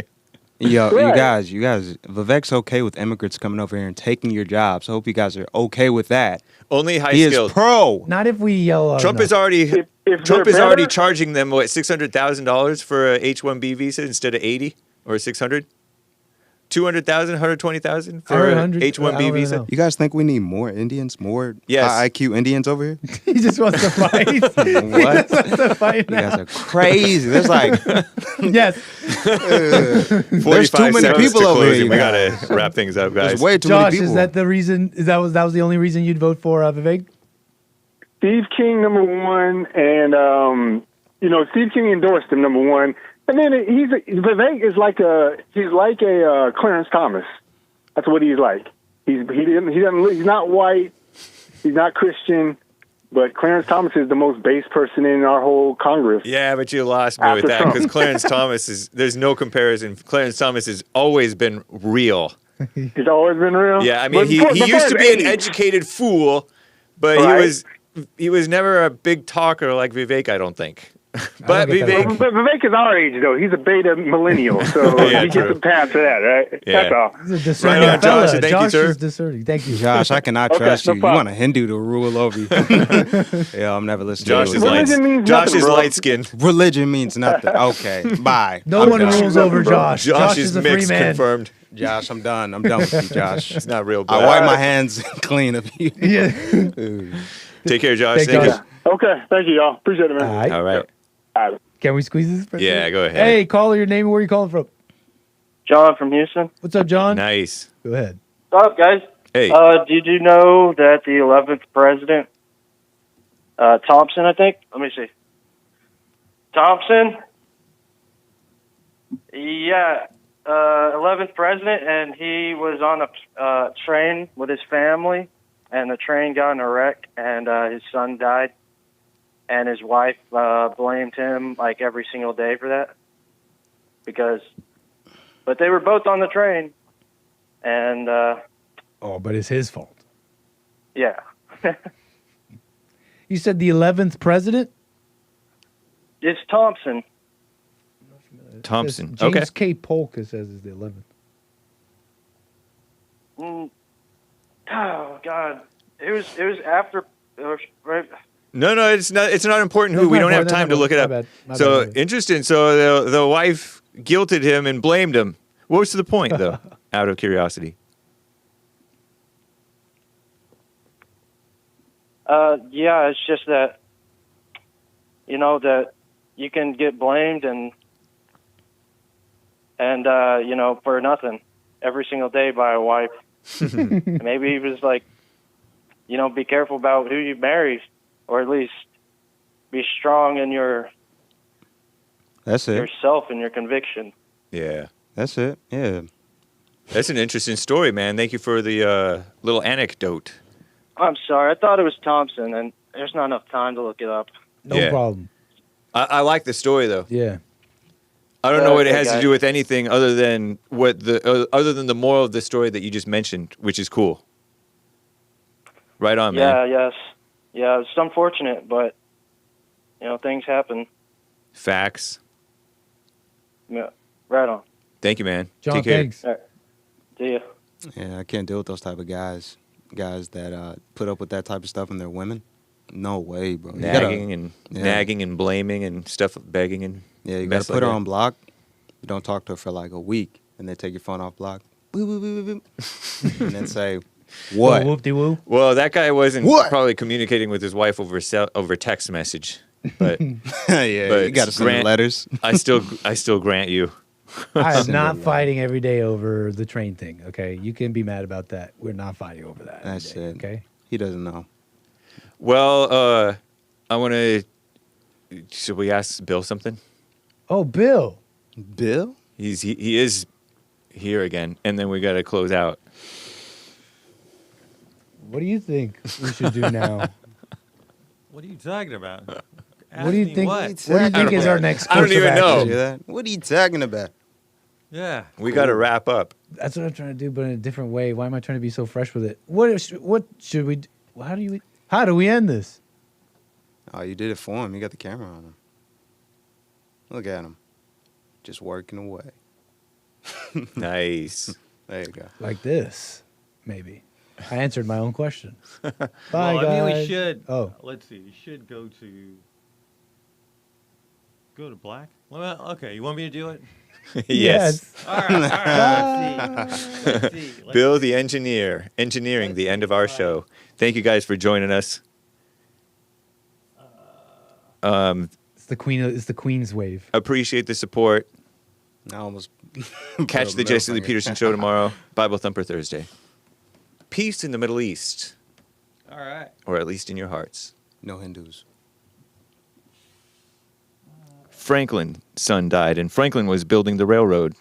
A: Yo,
L: Right.
A: you guys, Vivek's okay with immigrants coming over here and taking your jobs. I hope you guys are okay with that.
C: Only high
A: He is
C: skilled.
A: pro.
B: Not if we yell out
C: Trump
B: enough.
C: is already
L: If
C: Trump
L: they're
C: is already
L: better-
C: charging them what $600,000 for a H-1B visa instead of 80 or 600. 200,000, 120,000
B: I
C: for
B: heard
C: a
B: 100. I
C: H-1B
B: don't really
C: visa.
B: know.
A: You guys think we need more Indians, more
C: Yes.
A: high IQ Indians over here?
B: He just wants to fight. He
A: What?
B: just wants to fight
A: You guys
B: now.
A: are crazy. There's like
B: Yes.
A: there's
C: 45
A: too many
C: seconds
A: people
C: to
A: over here.
C: closing.
A: You
C: We
A: guys.
C: gotta wrap things up, guys.
A: There's way too
B: Josh,
A: many people.
B: is that the reason? That was the only reason you'd vote for Vivek?
L: Steve King, number one, and Steve King endorsed him, number one. And then Vivek is like a Clarence Thomas. That's what he's like. He's not white. He's not Christian. but Clarence Thomas is the most base person in our whole Congress.
C: Yeah, but you lost me with
L: After
C: that
L: Trump.
C: because Clarence Thomas there's no comparison. Clarence Thomas has always been real.
L: He's always been real.
C: Yeah, I mean,
L: But
C: he
L: before
C: used to
L: his
C: be an
L: age.
C: educated fool, but
L: Right.
C: he was never a big talker like Vivek, I don't think. But Vivek,
L: But Vivek is our age, though. He's a beta millennial, so
C: Yeah,
L: he
C: true.
L: gets a pass for that, right?
C: Yeah.
L: That's all.
B: He's a discerning
C: Right on,
B: fella.
C: Josh, and thank you,
B: Josh
C: sir.
B: is discerning. Thank you.
A: Josh, I cannot
L: Okay,
A: trust
L: no
A: you. You
L: problem.
A: want a Hindu to rule over you. Yeah, I'm never listening
C: Josh
A: to
C: is
A: you.
C: light.
L: Religion means
C: Josh
L: nothing,
C: is
L: bro.
C: light skinned.
A: Religion means nothing. Okay, bye.
B: No
A: I'm
B: one
A: done.
B: rules over Josh.
C: Josh
B: is
C: is
B: a free
C: mixed,
B: man.
C: confirmed.
A: Josh, I'm done. I'm done with you, Josh.
C: It's not real.
A: I
C: Black.
A: wipe my hands clean of you.
B: Yeah.
C: Take care, Josh.
B: Thank
C: Thank
B: you.
C: you.
L: Okay, thank you, y'all. Appreciate it, man.
B: All right.
C: All right.
L: All right.
B: Can we squeeze this? person?
C: Yeah, go ahead.
B: Hey, caller, your name and where you calling from?
M: John from Houston.
B: What's up, John?
C: Nice.
B: Go ahead.
M: What's up, guys?
C: Hey.
M: Did you know that the 11th president, Thompson, I think? Let me see. Thompson? Yeah, 11th president, and he was on a train with his family, and the train got in a wreck, and his son died, and his wife blamed him, like, every single day for that. But they were both on the train, and,
B: Oh, but it's his fault.
M: yeah.
B: You said the 11th president?
M: It's Thompson.
C: Thompson.
B: James
C: Okay.
B: K. Polk, it says, is the 11th.
M: Oh God! It was after. Right.
C: No, it's not. It's not important.
B: No,
C: Who
B: it's
C: we
B: not
C: don't have
B: important.
C: time
B: No,
C: to look it
B: my
C: up.
B: bad. My
C: So
B: bad.
C: interesting. So the wife guilted him and blamed him. What was the point, though? Out of curiosity.
M: Yeah, it's just that that you can get blamed and for nothing every single day by a wife. Maybe he was like, be careful about who you marry, or at least be strong in
A: That's it.
M: yourself and your conviction.
C: Yeah.
A: That's it. Yeah.
C: That's an interesting story, man. Thank you for the little anecdote.
M: I'm sorry, I thought it was Thompson, and there's not enough time to look it up.
B: No
C: Yeah.
B: problem.
C: I like the story, though.
B: Yeah.
C: I don't know what it
M: Okay,
C: has to
M: guys.
C: do with anything other than the moral of the story that you just mentioned, which is cool. Right on, man.
M: Yes. Yeah, it's unfortunate, but, things happen.
C: Facts.
M: Yeah, right on.
C: Thank you, man.
B: John,
C: Take care.
B: thanks.
M: All right. See ya.
A: Yeah, I can't deal with those type of guys. Guys that put up with that type of stuff and they're women. No way, bro. You gotta-
C: Nagging and blaming and stuff, begging and
A: Yeah, you
C: mess
A: gotta put her
C: like
A: on block. You don't talk to her for like a week, and then take your phone off block. Boop, boop, boop, boop, boop. And then say, "What?"
B: Oh, whoop-de-woo.
C: Well, that guy wasn't
A: What?
C: probably communicating with his wife over text message, but
A: Yeah,
C: but
A: you gotta send
C: grant-
A: letters.
C: I still grant you.
B: I am not fighting every day over the train thing, okay? You can be mad about that. We're not fighting over that. every
A: That's
B: day,
A: it.
B: Okay?
A: He doesn't know.
C: Well, I want to. Should we ask Bill something?
B: Oh, Bill.
A: Bill?
C: He is here again, and then we got to close out.
B: What do you think we should do now?
G: What are you talking about?
B: What do you
G: Ask me
B: think?
G: what?
B: What do you think is our next?
C: I don't
B: course of
C: even know.
B: action?
A: Hear that? What are you talking about?
G: Yeah.
C: We got to wrap up.
B: That's what I'm trying to do, but in a different way. Why am I trying to be so fresh with it? What should we? How do we end this?
A: Oh, you did it for him. You got the camera on him. Look at him, just working away.
C: Nice.
A: There you go.
B: Like this, maybe. I answered my own question. Bye,
G: Well,
B: guys.
G: I mean, we should.
B: Oh,
G: Let's see. You should go to black. Well, okay. You want me to do it?
C: Yes.
G: All right. Let's see. Let's see.
C: Bill the engineer, engineering the end of our show. Thank you guys for joining us.
B: It's the queen. It's the Queen's wave.
C: Appreciate the support.
A: I almost
C: Catch the Jesse Lee Peterson show tomorrow. Bible Thumper Thursday. Peace in the Middle East,
G: All right.
C: or at least in your hearts.
A: No Hindus.
C: Franklin's son died, and Franklin was building the railroad.